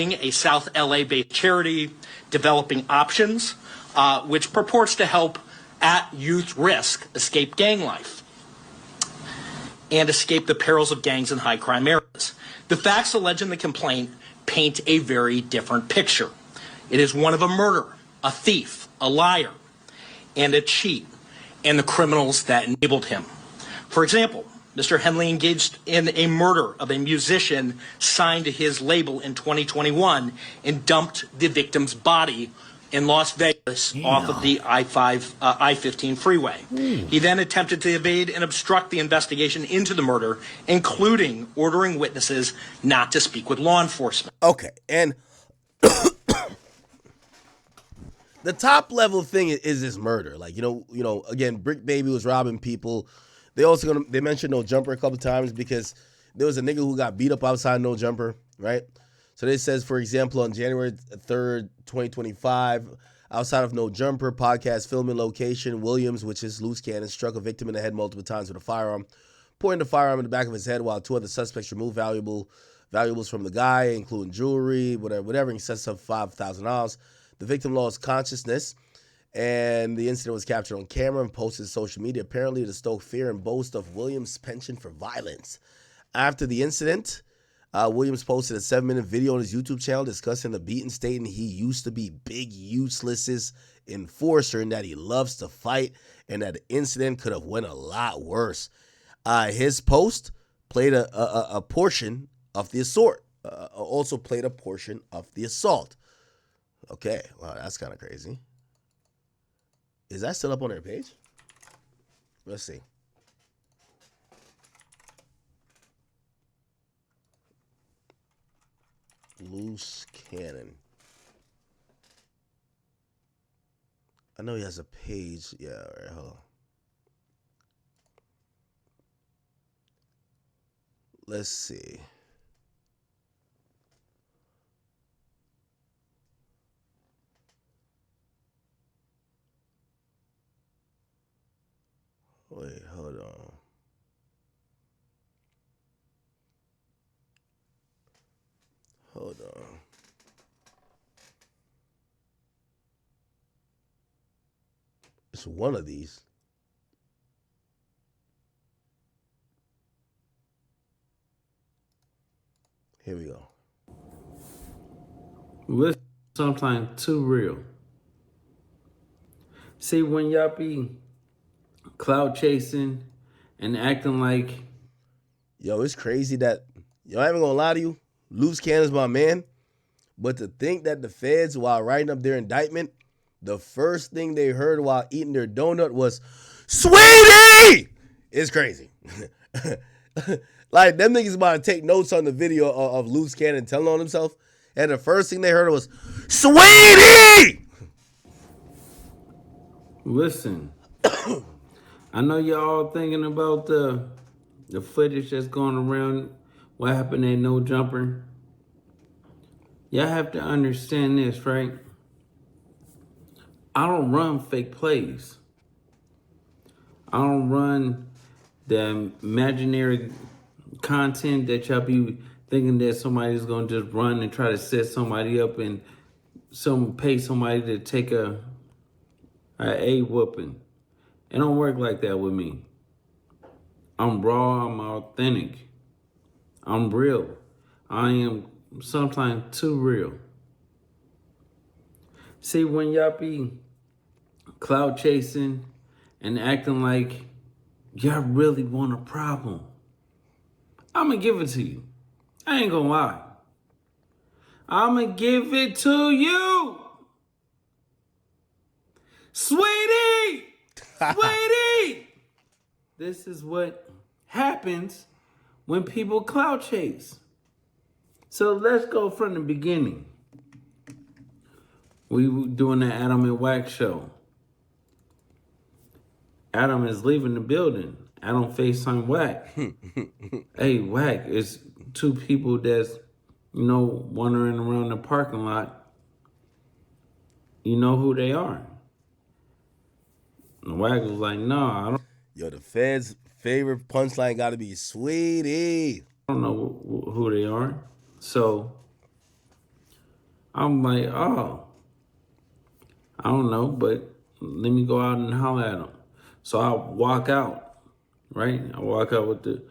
a South LA-based charity developing options, which purports to help at youth risk escape gang life and escape the perils of gangs in high crime areas. The facts alleged in the complaint paint a very different picture. It is one of a murderer, a thief, a liar, and a cheat, and the criminals that enabled him. For example, Mr. Henley engaged in a murder of a musician signed to his label in 2021 and dumped the victim's body in Las Vegas off of the I-15 freeway. He then attempted to evade and obstruct the investigation into the murder, including ordering witnesses not to speak with law enforcement. Okay, and the top level thing is this murder. Like, you know, again, Brick Baby was robbing people. They mentioned No Jumper a couple times because there was a nigga who got beat up outside No Jumper, right? So this says, for example, on January 3rd, 2025, outside of No Jumper podcast filming location, Williams, which is loose cannon, struck a victim in the head multiple times with a firearm, pointing the firearm in the back of his head while two other suspects removed valuables from the guy, including jewelry, whatever in excess of $5,000. The victim lost consciousness, and the incident was captured on camera and posted to social media, apparently to stoke fear and boast of Williams' penchant for violence. After the incident, Williams posted a 7-minute video on his YouTube channel discussing the beating, stating he used to be big useless enforcer and that he loves to fight and that the incident could have went a lot worse. His post played a portion of the assault. Also played a portion of the assault. Okay, wow, that's kind of crazy. Is that still up on their page? Let's see. Loose cannon. I know he has a page. Yeah, all right, hold on. Let's see. Wait, hold on. Hold on. It's one of these. Here we go. This sometimes too real. See, when y'all be clout chasing and acting like... Yo, it's crazy that... Yo, I ain't even gonna lie to you. Loose Cannon's my man. But to think that the feds, while writing up their indictment, the first thing they heard while eating their donut was, "Sweetie!" is crazy. Like, them niggas about to take notes on the video of Loose Cannon telling on himself. And the first thing they heard was, "Sweetie!" Listen, I know y'all thinking about the footage that's going around, what happened at No Jumper. Y'all have to understand this, right? I don't run fake plays. I don't run the imaginary content that y'all be thinking that somebody's gonna just run and try to set somebody up and pay somebody to take a whooping. It don't work like that with me. I'm raw, I'm authentic. I'm real. I am sometimes too real. See, when y'all be clout chasing and acting like y'all really want a problem, I'm gonna give it to you. I ain't gonna lie. I'm gonna give it to you. Sweetie! Sweetie! This is what happens when people clout chase. So let's go from the beginning. We were doing the Adam and Wack show. Adam is leaving the building. Adam FaceTime Wack. Hey, Wack, it's two people that's, wandering around the parking lot. You know who they are. And Wack was like, no, I don't. Yo, the feds' favorite punchline got to be "Sweetie." I don't know who they are. So I'm like, oh, I don't know, but let me go out and holler at him. So I walk out, right? I walk out with the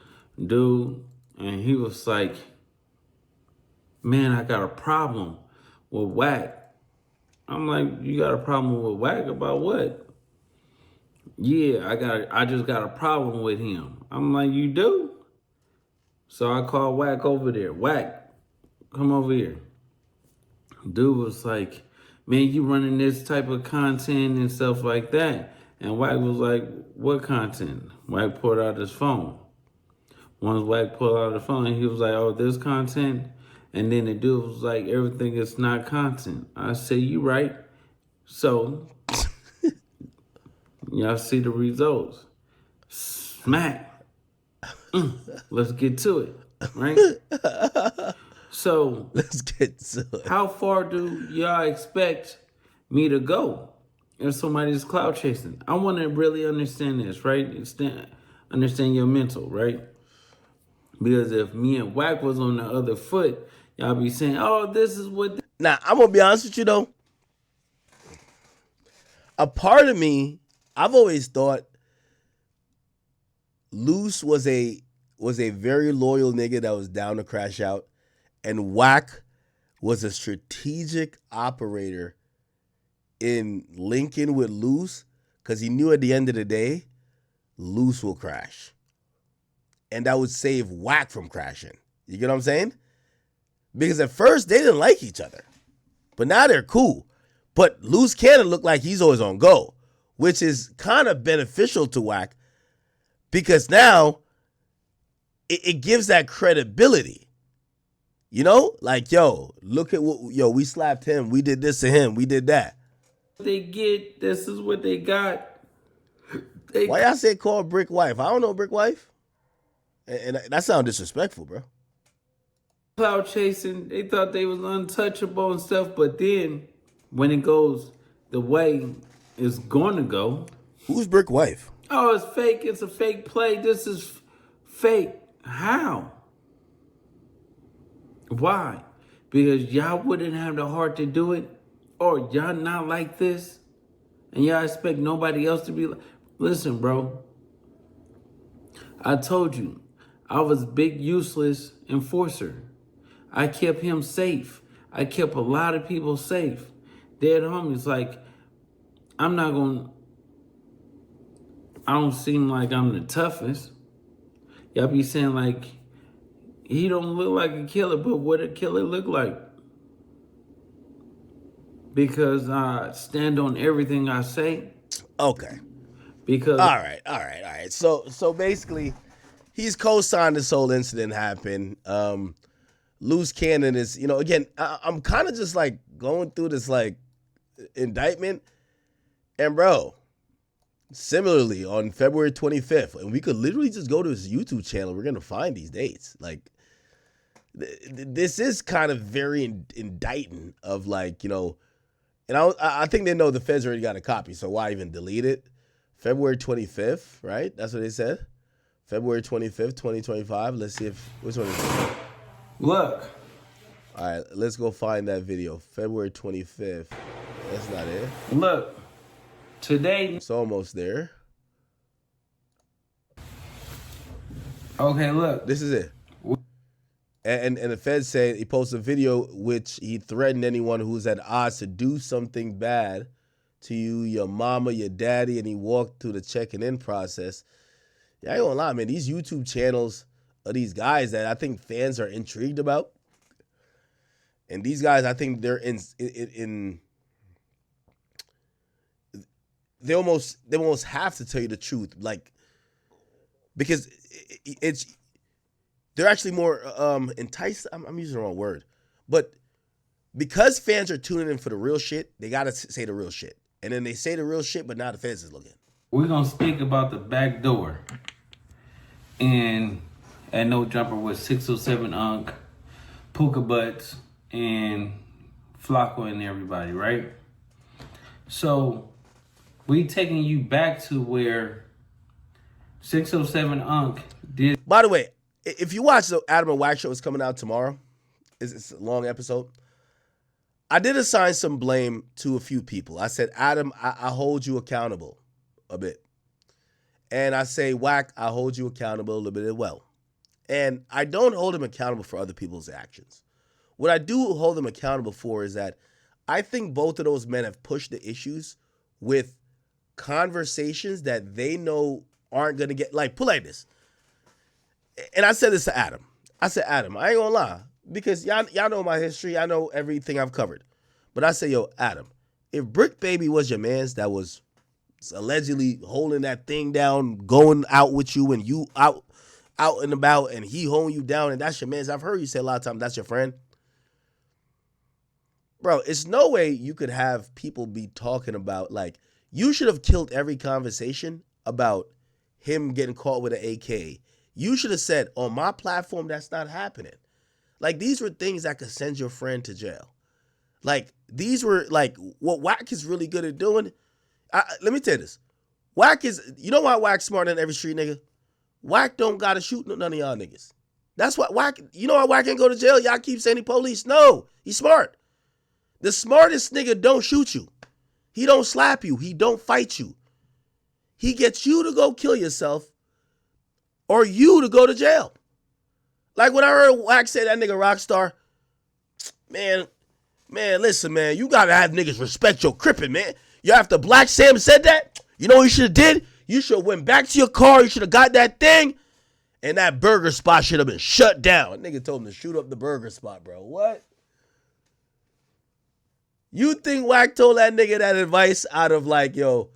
dude, and he was like, man, I got a problem with Whack. I'm like, you got a problem with Whack about what? Yeah, I just got a problem with him. I'm like, you do? So I called Whack over there. Whack, come over here. Dude was like, man, you running this type of content and stuff like that. And Whack was like, what content? Whack pulled out his phone. Once Whack pulled out the phone, he was like, oh, this content? And then the dude was like, everything is not content. I said, you right. So, y'all see the results. Smack. Let's get to it, right? So, Let's get to it. how far do y'all expect me to go if somebody's clout chasing? I want to really understand this, right? Understand your mental, right? Because if me and Wack was on the other foot, y'all be saying, oh, this is what... Now, I'm going to be honest with you, though. A part of me, I've always thought Loose was a very loyal nigga that was down to crash out, and Wack was a strategic operator in linking with Loose because he knew at the end of the day, Loose will crash. And that would save Wack from crashing. You get what I'm saying? Because at first, they didn't like each other. But now they're cool. But Loose Cannon looked like he's always on go, which is kind of beneficial to Wack because now it gives that credibility. You know? Like, yo, look at what, we slapped him. We did this to him. We did that. They get, this is what they got. Why y'all say call Brick Wife? I don't know Brick Wife. And that sounds disrespectful, bro. Cloud chasing, they thought they was untouchable and stuff, but then when it goes the way it's going to go. Who's Brick Wife? Oh, it's fake. It's a fake play. This is fake. How? Why? Because y'all wouldn't have the heart to do it, or y'all not like this, and y'all expect nobody else to be like. Listen, bro. I told you, I was big useless enforcer. I kept him safe. I kept a lot of people safe. Dead homies, like, I don't seem like I'm the toughest. Y'all be saying like, he don't look like a killer, but what a killer look like? Because I stand on everything I say. Okay. Because all right. So basically, he's co-signed this whole incident happened. Loose Cannon is, again, I'm kind of just like going through this like indictment, and bro, similarly on February 25th, and we could literally just go to his YouTube channel. We're gonna find these dates. Like, this is kind of very indicting of like, and I think they know the feds already got a copy, so why even delete it? February 25th, right? That's what they said. February 25th, 2025. Let's see which one is it? look, All right, let's go find that video. February 25th. That's not it. look, today. It's almost there. Okay, look. This is it. And the Fed said he posted a video which he threatened anyone who's at odds to do something bad to you, your mama, your daddy, and he walked through the checking in process. Yeah, I ain't gonna lie, man. These YouTube channels are these guys that I think fans are intrigued about. And these guys, I think they're they almost have to tell you the truth, like, because they're actually more enticed. I'm using the wrong word, but because fans are tuning in for the real shit, they gotta say the real shit, and then they say the real shit, but now the feds is looking. We're gonna speak about the back door, and at No Jumper with 607 Unk, Puka Butts, and Flacco and everybody, right? So we taking you back to where 607 Unk did. By the way, if you watch the Adam and Wax show, it's coming out tomorrow. It's a long episode. I did assign some blame to a few people. I said, Adam, I hold you accountable a bit. And I say, Wack, I hold you accountable a little bit as well. And I don't hold him accountable for other people's actions. What I do hold them accountable for is that I think both of those men have pushed the issues with conversations that they know aren't going to get, like, put like this. And I said this to Adam. I said, Adam, I ain't going to lie, because y'all know my history. I know everything I've covered. But I say, yo, Adam, if Brick Baby was your mans that was allegedly holding that thing down, going out with you, and you out and about, and he holding you down, and that's your mans, I've heard you say a lot of times that's your friend. Bro, it's no way you could have people be talking about, like, you should have killed every conversation about him getting caught with an AK. You should have said, on my platform, that's not happening. Like, these were things that could send your friend to jail. Like, these were, like, what Wack is really good at doing. Let me tell you this. Wack is, you know why Wack's smarter than every street nigga? Wack don't gotta shoot none of y'all niggas. That's why Wack, you know why Wack can't go to jail? Y'all keep saying he police. No, he's smart. The smartest nigga don't shoot you. He don't slap you. He don't fight you. He gets you to go kill yourself or you to go to jail. Like when I heard Wack say that nigga Rockstar, man, listen, man, you gotta have niggas respect your crippin', man. You after Black Sam said that, you know what you should have did? You should have went back to your car. You should have got that thing, and that burger spot should have been shut down. Nigga told him to shoot up the burger spot, bro. What? You think Wack told that nigga that advice out of like, yo,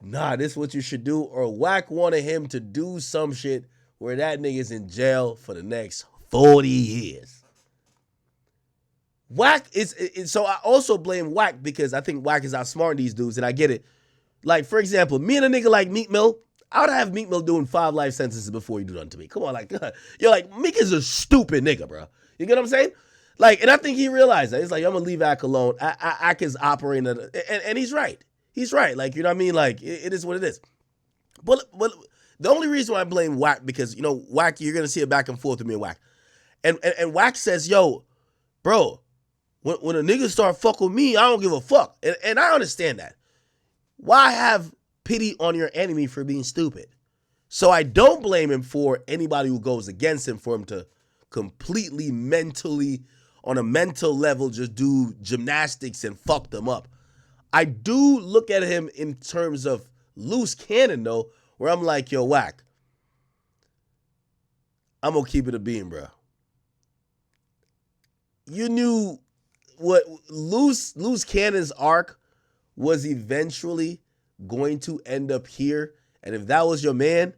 nah, this is what you should do? Or Wack wanted him to do some shit where that nigga's in jail for the next 40 years. Wack is, so I also blame Wack because I think Wack is outsmarting these dudes, and I get it. Like, for example, me and a nigga like Meek Mill, I would have Meek Mill doing 5 life sentences before he do nothing to me. Come on, like, you're like, Meek is a stupid nigga, bro. You get what I'm saying? Like, and I think he realized that. He's like, I'm gonna leave Ack alone. Ack is operating, and he's right. He's right. Like, you know what I mean? Like, it is what it is. But the only reason why I blame Wack, because, you know, Wack, you're gonna see it back and forth with me and Wack. And Wack says, yo, bro, when a nigga start fuck with me, I don't give a fuck. And I understand that. Why have pity on your enemy for being stupid? So I don't blame him for anybody who goes against him for him to completely mentally, on a mental level, just do gymnastics and fuck them up. I do look at him in terms of loose cannon, though, where I'm like, yo, Wack, I'm going to keep it a beam, bro. You knew what loose cannon's arc was eventually going to end up here, and if that was your man,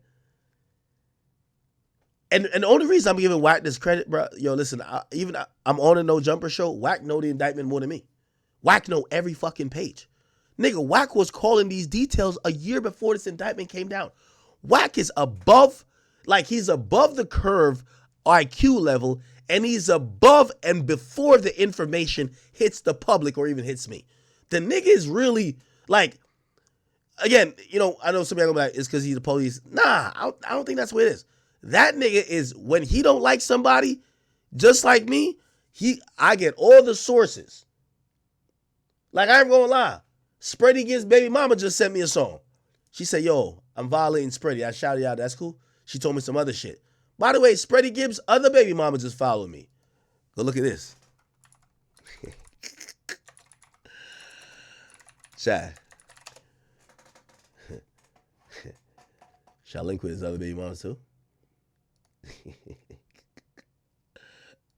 and the only reason I'm giving Wack this credit, bro, yo, listen, I'm on a No Jumper show. Wack know the indictment more than me. Wack know every fucking page. Nigga, Wack was calling these details a year before this indictment came down. Wack is above, like, he's above the curve IQ level, and he's above and before the information hits the public or even hits me. The nigga is really, like, again, you know, I know somebody gonna be like, it's because he's the police. Nah, I don't think that's what it is. That nigga is, when he don't like somebody, just like me, I get all the sources. Like, I ain't gonna lie. Spready Gibbs' baby mama just sent me a song. She said, yo, I'm violating Spready. I shouted out, that's cool. She told me some other shit. By the way, Spready Gibbs' other baby mama just followed me. Go look at this. Chad. Shall I link with his other baby mamas too?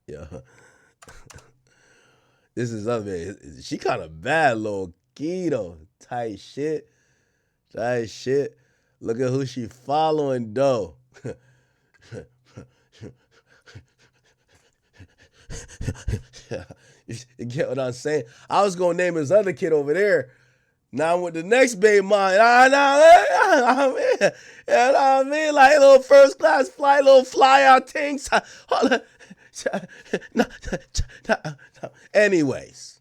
Yo. This is other baby. She kind of bad, little keto. Tight shit. Look at who she following, though. You get what I'm saying? I was going to name his other kid over there. Now I'm with the next baby mom. I mean, like little first class flight, little fly out things. Anyways,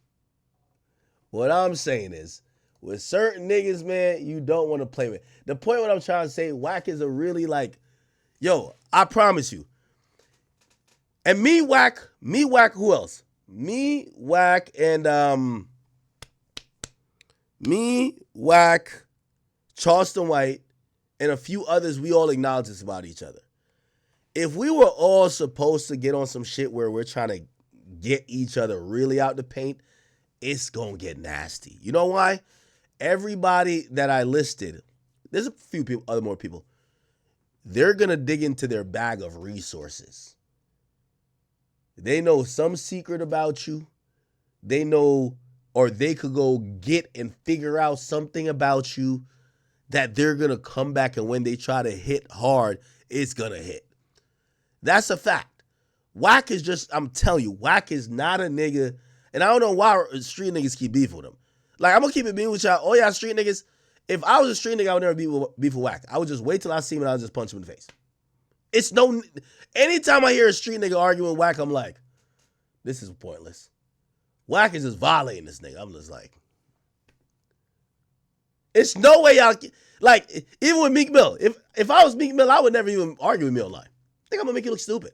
what I'm saying is, with certain niggas, man, you don't want to play with. The point what I'm trying to say, Wack is a really like, yo, I promise you. And me, Wack, who else? me, Wack, and me, Wack, Charleston White, and a few others, we all acknowledge this about each other. If we were all supposed to get on some shit where we're trying to get each other really out the paint, it's gonna get nasty. You know why? Everybody that I listed, there's a few people, other more people, they're gonna dig into their bag of resources. They know some secret about you. They know, or they could go get and figure out something about you that they're gonna come back, and when they try to hit hard, it's gonna hit. That's a fact. Wack is just, I'm telling you, Wack is not a nigga, and I don't know why street niggas keep beef with him. Like, I'm gonna keep it being with y'all. Oh, y'all street niggas. If I was a street nigga, I would never beef with Wack. I would just wait till I see him and I'll just punch him in the face. It's no, anytime I hear a street nigga arguing with Wack, I'm like, this is pointless. Wack is just violating this nigga. I'm just like, it's no way y'all, like, even with Meek Mill, if I was Meek Mill, I would never even argue with me online. I think I'm gonna make you look stupid.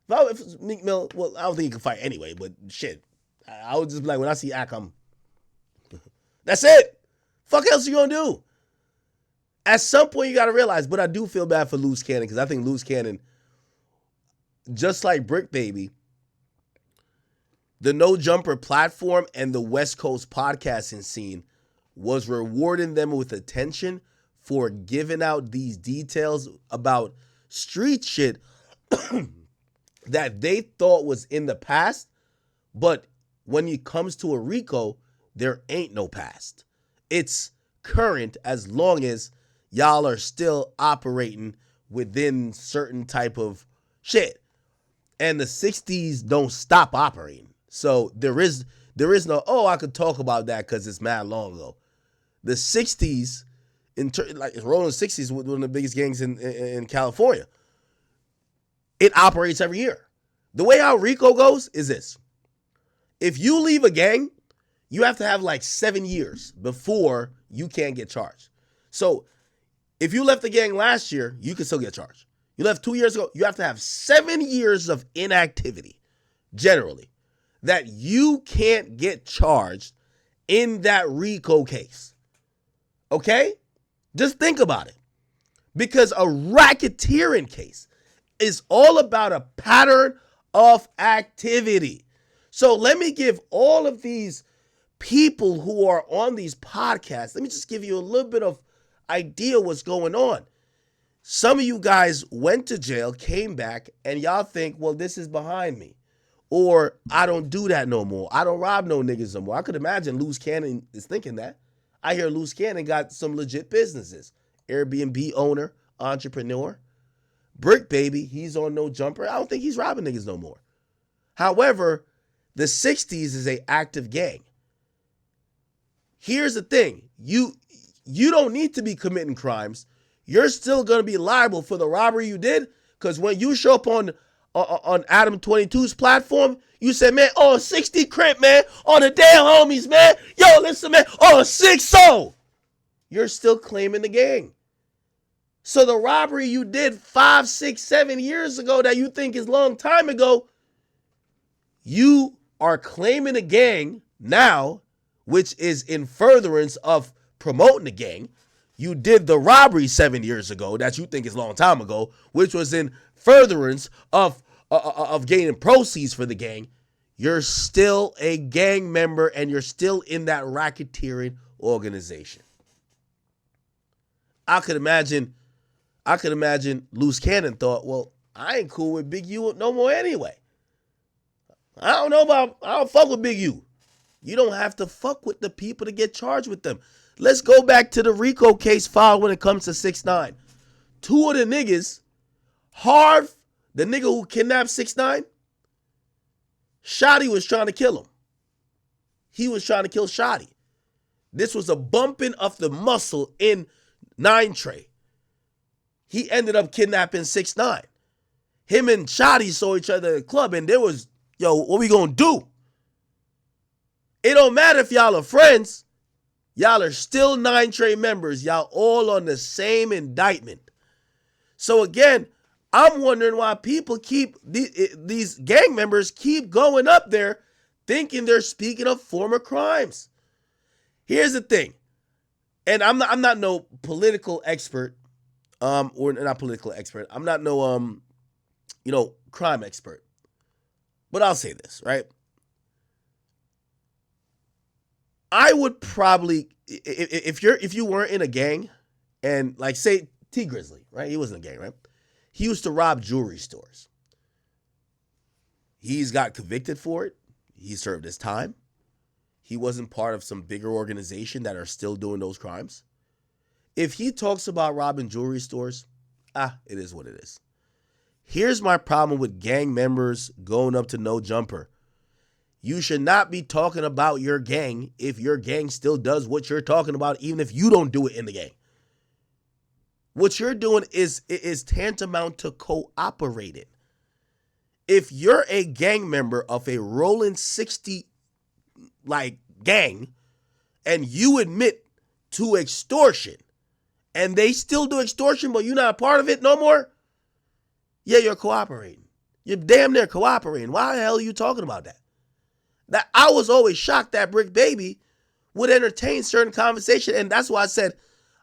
If it's Meek Mill, well, I don't think he can fight anyway, but shit. I would just be like, when I see Ack, that's it. Fuck else you gonna do? At some point, you gotta realize, but I do feel bad for Loose Cannon, because I think Loose Cannon, just like Brick Baby, the No Jumper platform and the West Coast podcasting scene was rewarding them with attention for giving out these details about street shit that they thought was in the past, but when it comes to a RICO, there ain't no past. It's current as long as y'all are still operating within certain type of shit. And the 60s don't stop operating. So there is no, oh, I could talk about that because it's mad long ago. The 60s, like Rolling 60s, was one of the biggest gangs in California. It operates every year. The way how RICO goes is this. If you leave a gang, you have to have like 7 years before you can get charged. So if you left the gang last year, you can still get charged. You left 2 years ago, you have to have 7 years of inactivity, generally, that you can't get charged in that RICO case. Okay? Just think about it. Because a racketeering case is all about a pattern of activity. So let me give all of these people who are on these podcasts, let me just give you a little bit of idea what's going on. Some of you guys went to jail, came back, and y'all think, well, this is behind me. Or I don't do that no more. I don't rob no niggas no more. I could imagine Loose Cannon is thinking that. I hear Loose Cannon got some legit businesses. Airbnb owner, entrepreneur. Brick Baby, he's on No Jumper. I don't think he's robbing niggas no more. However, the 60s is an active gang. Here's the thing. You don't need to be committing crimes. You're still going to be liable for the robbery you did, because when you show up on Adam 22's platform, you say, man, oh, 60 Crip, man, on the damn homies, man. Yo, listen, man, oh, 6-0. You're still claiming the gang. So the robbery you did 5, 6, 7 years ago that you think is a long time ago, you are claiming a gang now, which is in furtherance of promoting the gang. You did the robbery 7 years ago that you think is a long time ago, which was in furtherance of gaining proceeds for the gang. You're still a gang member and you're still in that racketeering organization. I could imagine Loose Cannon thought, well, I ain't cool with Big U no more anyway. I don't fuck with Big U. You don't have to fuck with the people to get charged with them. Let's go back to the RICO case filed when it comes to 6ix9ine. Two of the niggas, Harv, the nigga who kidnapped 6ix9ine, Shotty was trying to kill him. He was trying to kill Shotty. This was a bumping of the muscle in 9 Tray. He ended up kidnapping 6ix9ine. Him and Shotty saw each other at the club, and there was, yo, what we gonna do? It don't matter if y'all are friends. Y'all are still 9 Tray members. Y'all all on the same indictment. So again, I'm wondering why people keep, these gang members keep going up there thinking they're speaking of former crimes. Here's the thing, and I'm not no political expert, or not political expert. I'm not no crime expert. But I'll say this, right? I would probably, if you weren't in a gang, and like say T Grizzly, right? He wasn't in a gang, right? He used to rob jewelry stores. He's got convicted for it. He served his time. He wasn't part of some bigger organization that are still doing those crimes. If he talks about robbing jewelry stores, it is what it is. Here's my problem with gang members going up to No Jumper. You should not be talking about your gang if your gang still does what you're talking about, even if you don't do it in the gang. What you're doing is tantamount to cooperating. If you're a gang member of a rolling 60 gang and you admit to extortion and they still do extortion but you're not a part of it no more, yeah, you're cooperating. You're damn near cooperating. Why the hell are you talking about that? That I was always shocked that Brick Baby would entertain certain conversation, and that's why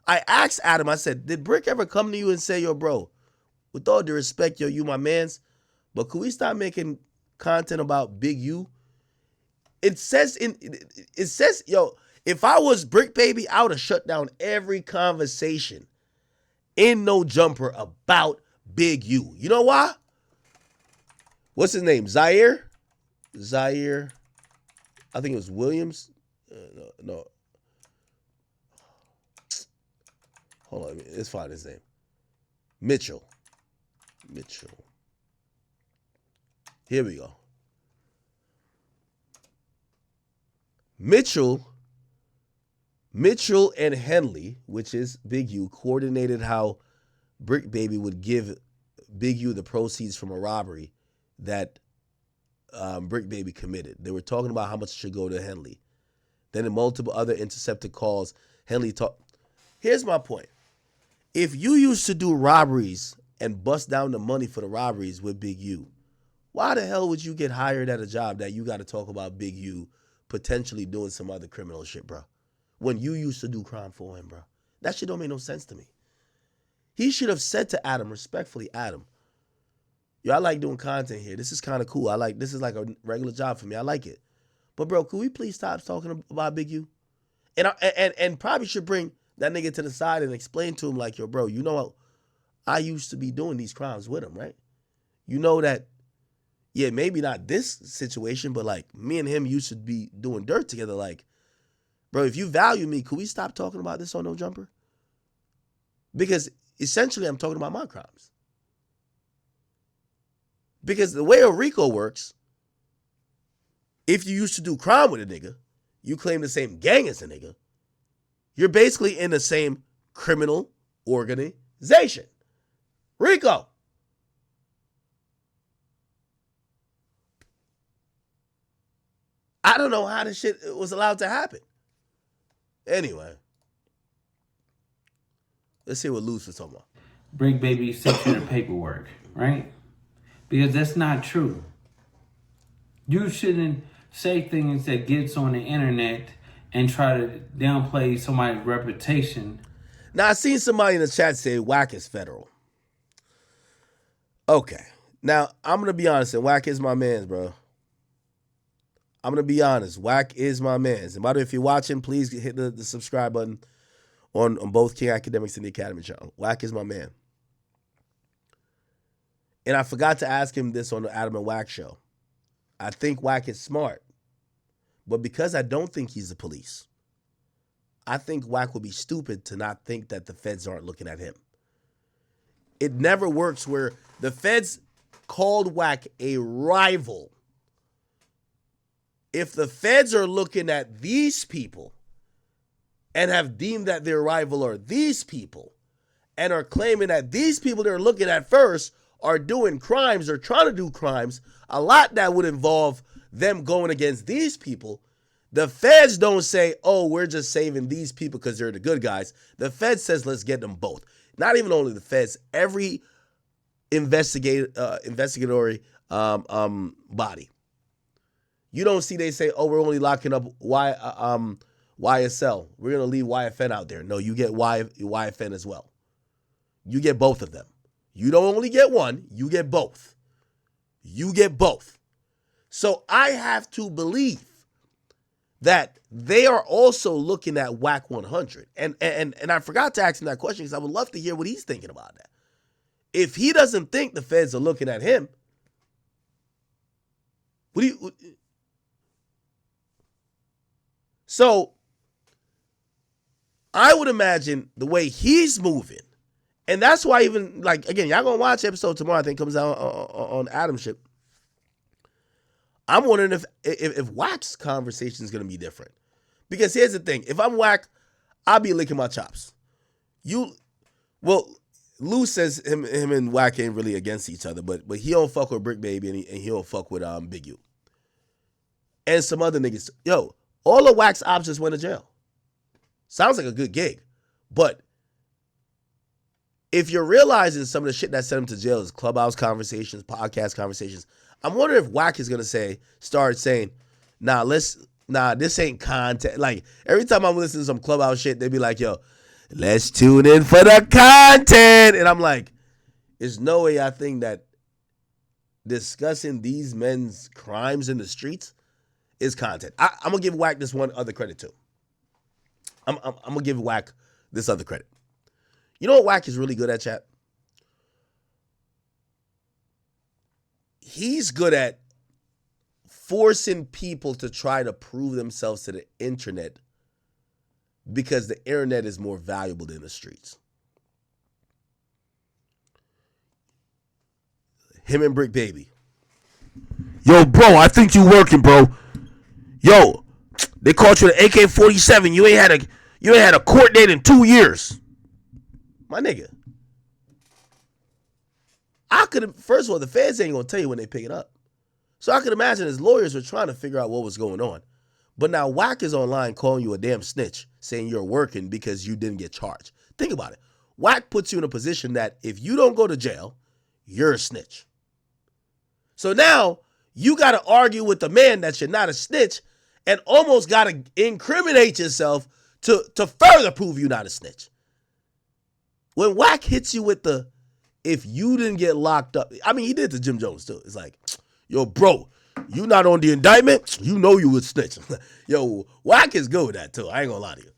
I asked Adam, I said, did Brick ever come to you and say, yo, bro, with all due respect, yo, you my mans, but could we stop making content about Big U? It says, yo, if I was Brick Baby, I would have shut down every conversation in No Jumper about Big U. You know why? What's his name? Zaire? I think it was Williams. No. Hold on. Let's find his name. Mitchell. Here we go. Mitchell and Henley, which is Big U, coordinated how Brick Baby would give Big U the proceeds from a robbery that Brick Baby committed. They were talking about how much should go to Henley. Then in multiple other intercepted calls, Henley talked. Here's my point. If you used to do robberies and bust down the money for the robberies with Big U, why the hell would you get hired at a job that you got to talk about Big U potentially doing some other criminal shit, bro? When you used to do crime for him, bro. That shit don't make no sense to me. He should have said to Adam, respectfully, Adam, yo, I like doing content here. This is kind of cool. This is like a regular job for me. I like it. But bro, could we please stop talking about Big U? And probably should bring that nigga to the side and explain to him like, yo, bro, you know what? I used to be doing these crimes with him, right? You know that, yeah, maybe not this situation, but like me and him used to be doing dirt together. Like, bro, if you value me, could we stop talking about this on No Jumper? Because essentially I'm talking about my crimes. Because the way a RICO works, if you used to do crime with a nigga, you claim the same gang as a nigga, you're basically in the same criminal organization. RICO. I don't know how this shit was allowed to happen. Anyway, let's see what Luz was talking about. Brick Baby sent you the paperwork, right? Because that's not true. You shouldn't say things that gets on the internet and try to downplay somebody's reputation. Now, I seen somebody in the chat say Whack is federal. Okay. Now, I'm going to be honest, and Whack is my man's, bro. I'm going to be honest. Whack is my man's. And by the way, if you're watching, please hit the subscribe button on both King Academics and the Academy channel. Whack is my man. And I forgot to ask him this on the Adam and Whack show. I think Whack is smart. But because I don't think he's the police, I think Whack would be stupid to not think that the feds aren't looking at him. It never works where the feds called Whack a rival. If the feds are looking at these people and have deemed that their rival are these people and are claiming that these people they're looking at first are doing crimes or trying to do crimes, a lot that would involve them going against these people. The feds don't say, oh, we're just saving these people because they're the good guys. The feds says, let's get them both. Not even only the feds, every investigatory body. You don't see they say, oh, we're only locking up YSL. We're going to leave YFN out there. No, you get YFN as well. You get both of them. You don't only get one, you get both. You get both. So I have to believe that they are also looking at WAC 100. And I forgot to ask him that question because I would love to hear what he's thinking about that. If he doesn't think the feds are looking at him, so I would imagine the way he's moving, and that's why even, like, again, y'all gonna watch episode tomorrow, I think comes out on Adam's ship. I'm wondering if WAC's conversation is gonna be different. Because here's the thing, if I'm WAC, I'll be licking my chops. Lou says him and WAC ain't really against each other, but he don't fuck with Brick Baby and he don't fuck with Big U. And some other niggas. Yo, all the WAC's options went to jail. Sounds like a good gig. But if you're realizing some of the shit that sent him to jail is clubhouse conversations, podcast conversations, I'm wondering if WAC is gonna start saying, this ain't content. Like, every time I'm listening to some clubhouse shit, they be like, yo, let's tune in for the content. And I'm like, there's no way I think that discussing these men's crimes in the streets is content. I'm going to give WAC this one other credit too. I'm going to give WAC this other credit. You know what WAC is really good at, chat? He's good at forcing people to try to prove themselves to the internet because the internet is more valuable than the streets. Him and Brick Baby. Yo, bro, I think you working, bro. Yo, they caught you with an AK-47. You ain't had a court date in 2 years. My nigga. First of all, the feds ain't gonna tell you when they pick it up. So I could imagine his lawyers were trying to figure out what was going on. But now WAC is online calling you a damn snitch, saying you're working because you didn't get charged. Think about it. WAC puts you in a position that if you don't go to jail, you're a snitch. So now you got to argue with the man that you're not a snitch and almost got to incriminate yourself to further prove you're not a snitch. When WAC hits you with the, if you didn't get locked up, I mean, he did to Jim Jones too. It's like, yo, bro, you not on the indictment? You know you would snitch. Yo, WAC is good with that too. I ain't gonna lie to you.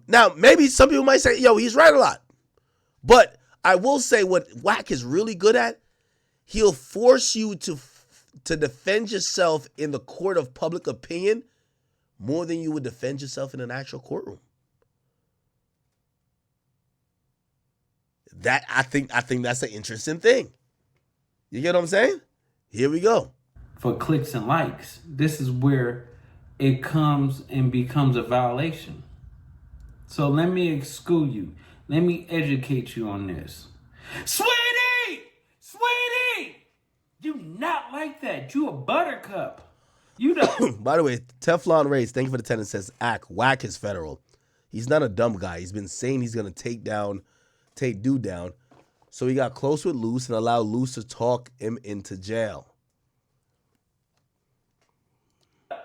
Now, maybe some people might say, yo, he's right a lot. But I will say what WAC is really good at, he'll force you to defend yourself in the court of public opinion more than you would defend yourself in an actual courtroom. That I think that's an interesting thing. You get what I'm saying? Here we go. For clicks and likes, this is where it comes and becomes a violation. So let me school you. Let me educate you on this. Sweetie! You not like that. You a buttercup. You don't. By the way, Teflon Race, thank you for the 10 and says, WAC is federal. He's not a dumb guy. He's been saying he's going to take dude down. So he got close with Luce and allowed Luce to talk him into jail.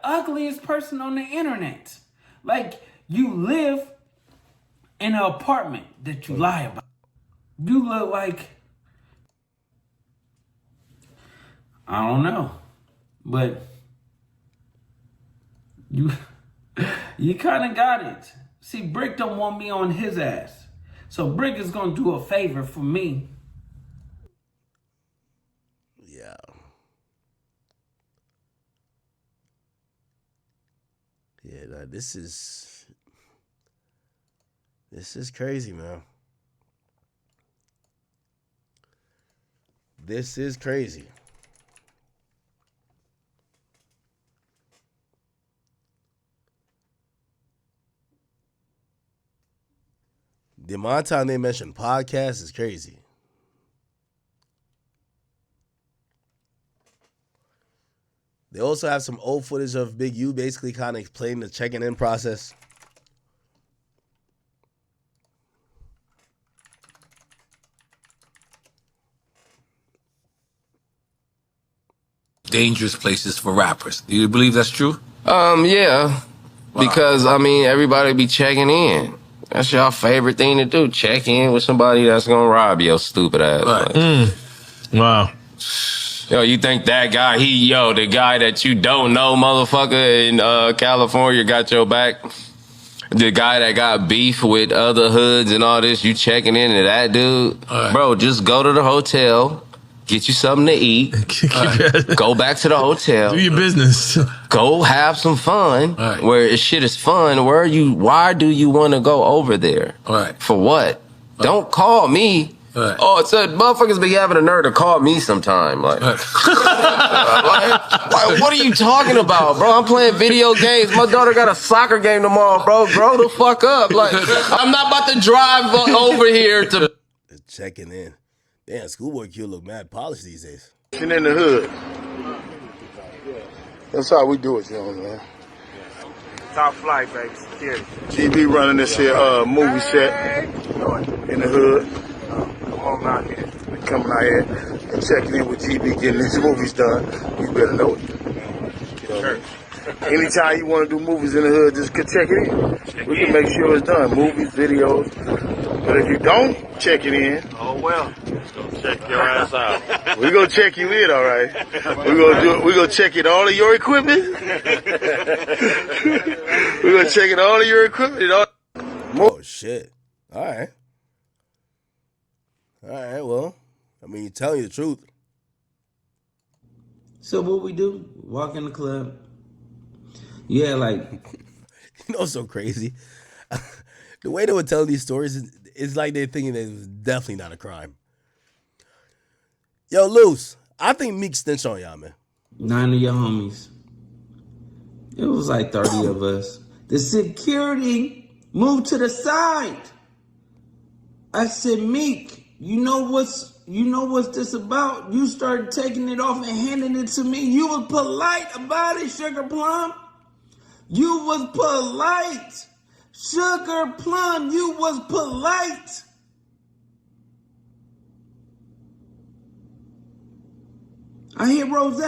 Ugliest person on the internet. Like, you live in an apartment that you lie about. You look like, I don't know, but you kind of got it. See, Brick don't want me on his ass. So Brick is going to do a favor for me. Yeah. Yeah, this is crazy, man. This is crazy. The amount of time they mention podcasts is crazy. They also have some old footage of Big U basically kind of explaining the checking in process. dangerous places for rappers. Do you believe that's true? Yeah. Wow. Because, I mean, everybody be checking in. That's your favorite thing to do. Check in with somebody that's gonna rob your stupid ass. Right. Like, Wow. yo, you think that guy, the guy that you don't know, motherfucker, in California got your back? The guy that got beef with other hoods and all this, you checking into that dude? Right. Bro, just go to the hotel, get you something to eat, go back to the hotel, Do your business. go have some fun. Right. Where shit is fun. Why do you want to go over there? Right. For what? Don't call me. Right. Oh, it said motherfuckers be having a nerve to call me sometime. Like, Right. like, what are you talking about, bro? I'm playing video games. My daughter got a soccer game tomorrow, bro. Grow the fuck up. Like, I'm not about to drive over here to Checking in. Damn, Schoolboy Q look mad polished these days. In the hood. That's how we do it, you know, man. Top flight, baby. Security. GB running this here movie set in the hood. Come on out here. We coming out here and checking in with GB, getting these movies done. You better know it. You know what I mean? Anytime you want to do movies in the hood, just check it in. We can make sure it's done. Movies, videos. But if you don't check it in, Oh, well. Check your ass out. we gonna check you in, all right. We gonna check in all of your equipment. We gonna check in all of your equipment. Oh shit! All right. Well, I mean, you're telling you the truth. So what we do? Walk in the club. Yeah, like, You know what's so crazy? The way they would tell these stories is like they're thinking that it was definitely not a crime. Yo, Luce, I think Meek snitched on y'all, man. 9 of your homies. It was like 30 of us. The security moved to the side. I said, Meek, you know what's this about? You started taking it off and handing it to me. You was polite about it, Sugar Plum. You was polite. Sugar Plum, you was polite. I hear Rose.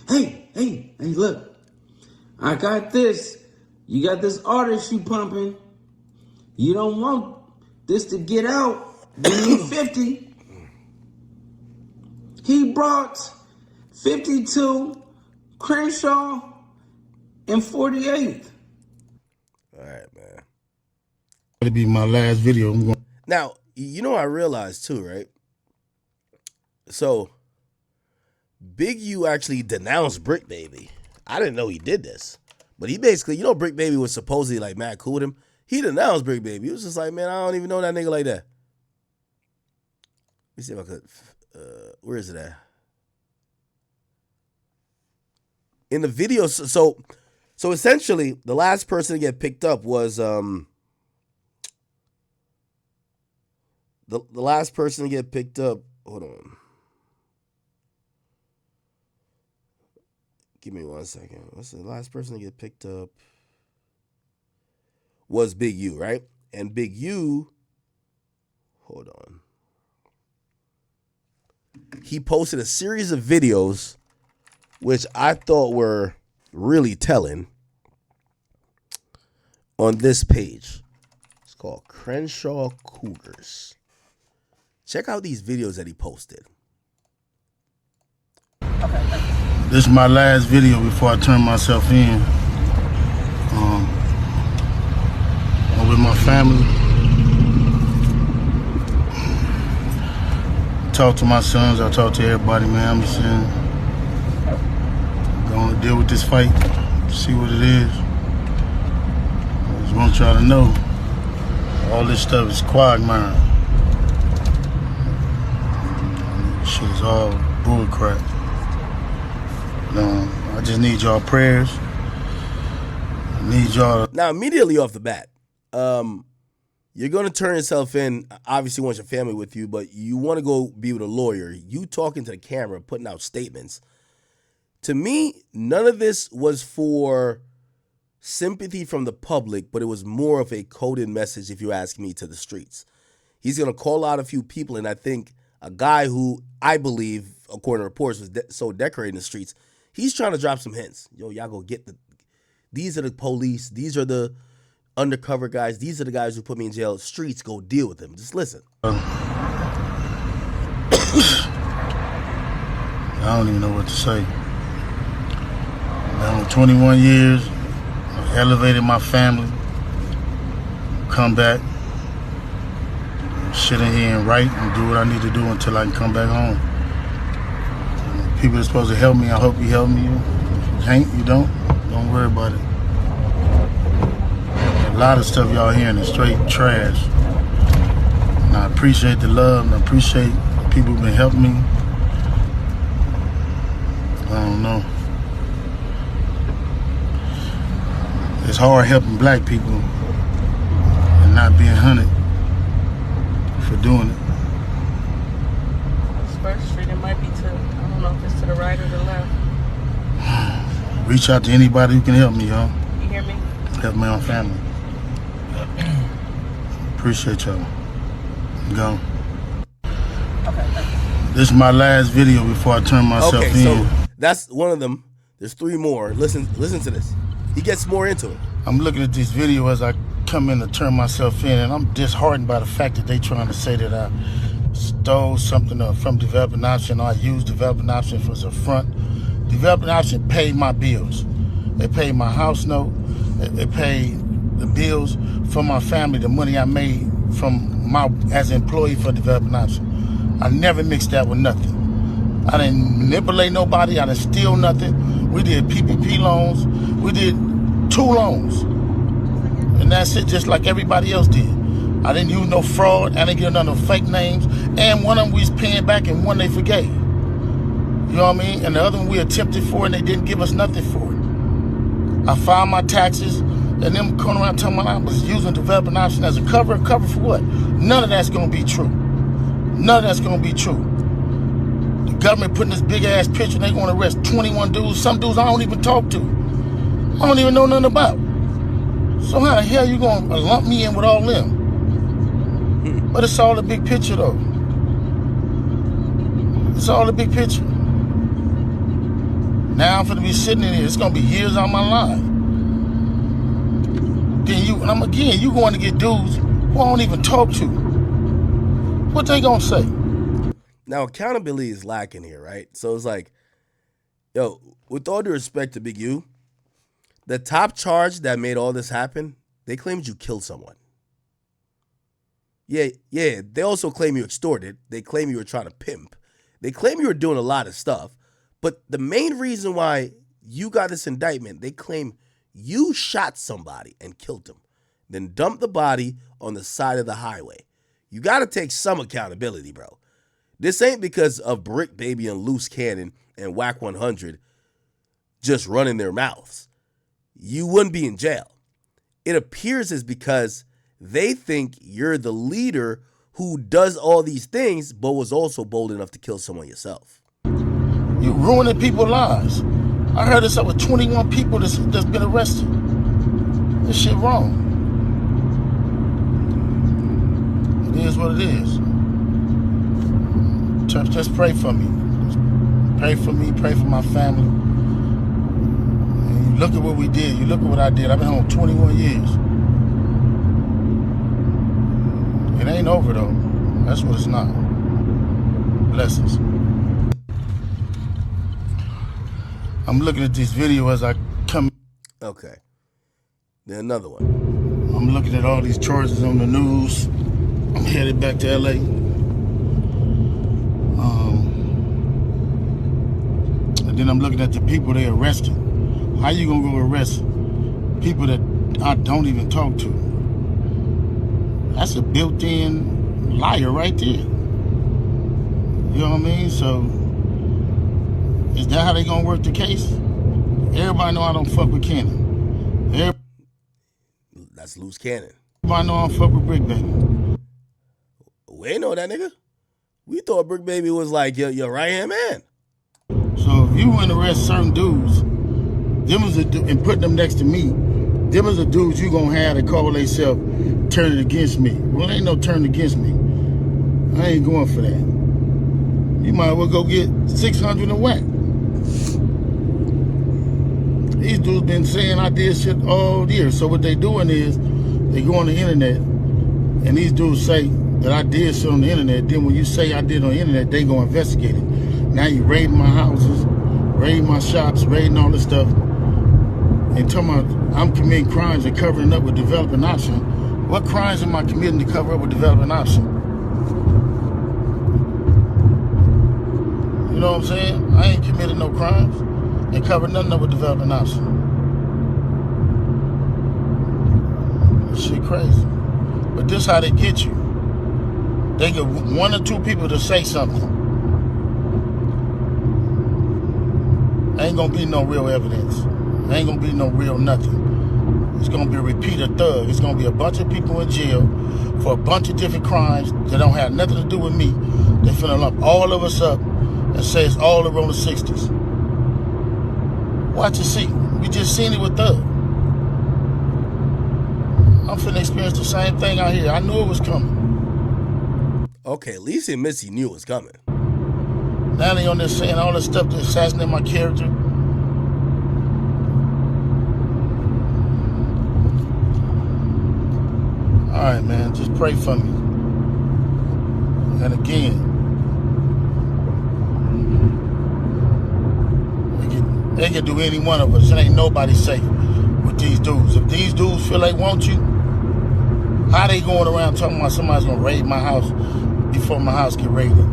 Hey, look. I got this. You got this artist you pumping. You don't want this to get out. Give me 50. He brought 52, Crenshaw, and 48. All right, man. That'll be my last video. I'm going. Now, you know, I realized too, right? So, Big U actually denounced Brick Baby. I didn't know he did this. But he basically, you know, Brick Baby was supposedly like mad cool with him. He denounced Brick Baby. He was just like, man, I don't even know that nigga like that. Let me see if I could, where is it at? In the video, so essentially, the last person to get picked up was, the last person to get picked up, hold on. Give me 1 second. What's the last person to get picked up? Was Big U, right? And Big U, hold on. He posted a series of videos, which I thought were really telling, on this page. It's called Crenshaw Cougars. Check out these videos that he posted. This is my last video before I turn myself in. I'm with my family. Talk to my sons. I talk to everybody, man. I'm just saying, gonna deal with this fight, see what it is. I just want y'all to know, all this stuff is quagmire. Shit is all bullcrap. I just need y'all prayers. I need y'all. Now, immediately off the bat, you're going to turn yourself in. Obviously, you want your family with you, but you want to go be with a lawyer. You talking to the camera, putting out statements. To me, none of this was for sympathy from the public, but it was more of a coded message, if you ask me, to the streets. He's going to call out a few people, and I think a guy who I believe according to reports, was so decorating the streets. He's trying to drop some hints. Yo, y'all go get these are the police. These are the undercover guys. These are the guys who put me in jail. Streets, go deal with them. Just listen. I don't even know what to say. I'm 21 years. I elevated my family. Come back. Sit in here and write and do what I need to do until I can come back home. People are supposed to help me. I hope you help me. If you can't, you don't. Don't worry about it. A lot of stuff y'all hearing is straight trash. And I appreciate the love and I appreciate the people who've been helping me. I don't know. It's hard helping black people and not being hunted for doing it. First Street, it might be to, I don't know if it's to the right or the left. Reach out to anybody who can help me, y'all. You hear me? Help my own family. Appreciate y'all. Go. Okay, thank you. This is my last video before I turn myself in. So that's one of them. There's 3 more. Listen to this. He gets more into it. I'm looking at this video as I come in to turn myself in, and I'm disheartened by the fact that they trying to say that I stole something from Developing Option, or I used Developing Option as a front. Developing Option paid my bills. They paid my house note. They paid the bills for my family, the money I made from as an employee for Developing Option. I never mixed that with nothing. I didn't manipulate nobody. I didn't steal nothing. We did PPP loans. We did 2 loans. And that's it, just like everybody else did. I didn't use no fraud. I didn't get none of fake names. And one of them we was paying back and one they forgave. You know what I mean? And the other one we attempted for and they didn't give us nothing for it. I filed my taxes and them coming around telling me I was using Developing Option as a cover. Cover for what? None of that's going to be true. None of that's going to be true. The government putting this big ass picture, they going to arrest 21 dudes. Some dudes I don't even talk to. I don't even know nothing about. So how the hell you going to lump me in with all them? But it's all a big picture though. It's all a big picture. Now I'm finna be sitting in here. It's gonna be years out of my life. Then you going to get dudes who I don't even talk to. What they gonna say? Now, accountability is lacking here, right? So it's like, yo, with all due respect to Big U, the top charge that made all this happen, they claimed you killed someone. Yeah, they also claim you extorted. They claim you were trying to pimp. They claim you were doing a lot of stuff. But the main reason why you got this indictment, they claim you shot somebody and killed him, then dumped the body on the side of the highway. You got to take some accountability, bro. This ain't because of Brick Baby and Loose Cannon and Whack 100 just running their mouths. You wouldn't be in jail. It appears it's because they think you're the leader who does all these things, but was also bold enough to kill someone yourself. You ruining people's lives. I heard it's over 21 people that's been arrested. This shit wrong. It is what it is. Just pray for me. Just pray for me, pray for my family. And you look at what we did. You look at what I did. I've been home 21 years. It ain't over though. That's what it's not. Blessings. I'm looking at this video as I come. Okay. Then another one. I'm looking at all these charges on the news. I'm headed back to LA. And then I'm looking at the people they arrested. How you gonna go arrest people that I don't even talk to? That's a built-in liar right there. You know what I mean? So, is that how they gonna work the case? Everybody know I don't fuck with Cannon. That's Loose Cannon. Everybody know I don't fuck with Brick Baby. We ain't know that nigga. We thought Brick Baby was like your right-hand man. So if you want to arrest certain dudes, and put them next to me, them is the dudes you gonna have to call themselves turning against me. Well, ain't no turning against me. I ain't going for that. You might as well go get 600 and whack. These dudes been saying I did shit all year. So what they doing is they go on the internet and these dudes say that I did shit on the internet. Then when you say I did on the internet, they go investigate it. Now you raiding my houses, raiding my shops, raiding all this stuff. And talking about I'm committing crimes and covering up with developing option. What crimes am I committing to cover up with developing option? You know what I'm saying? I ain't committed no crimes and covered nothing up with developing option. This shit crazy. But this how they get you. They get one or two people to say something. Ain't gonna be no real evidence. Ain't gonna be no real nothing. It's gonna be a repeater thug. It's gonna be a bunch of people in jail for a bunch of different crimes that don't have nothing to do with me. They finna lump all of us up and say it's all the roller 60s. Watch and see. We just seen it with Thug. I'm finna experience the same thing out here. I knew it was coming. Okay, at least Missy knew it was coming. Now they on there saying all this stuff to assassinate my character. All right, man, just pray for me. And again, they can do any one of us. It ain't nobody safe with these dudes. If these dudes feel they want you, how they going around talking about somebody's gonna raid my house before my house get raided?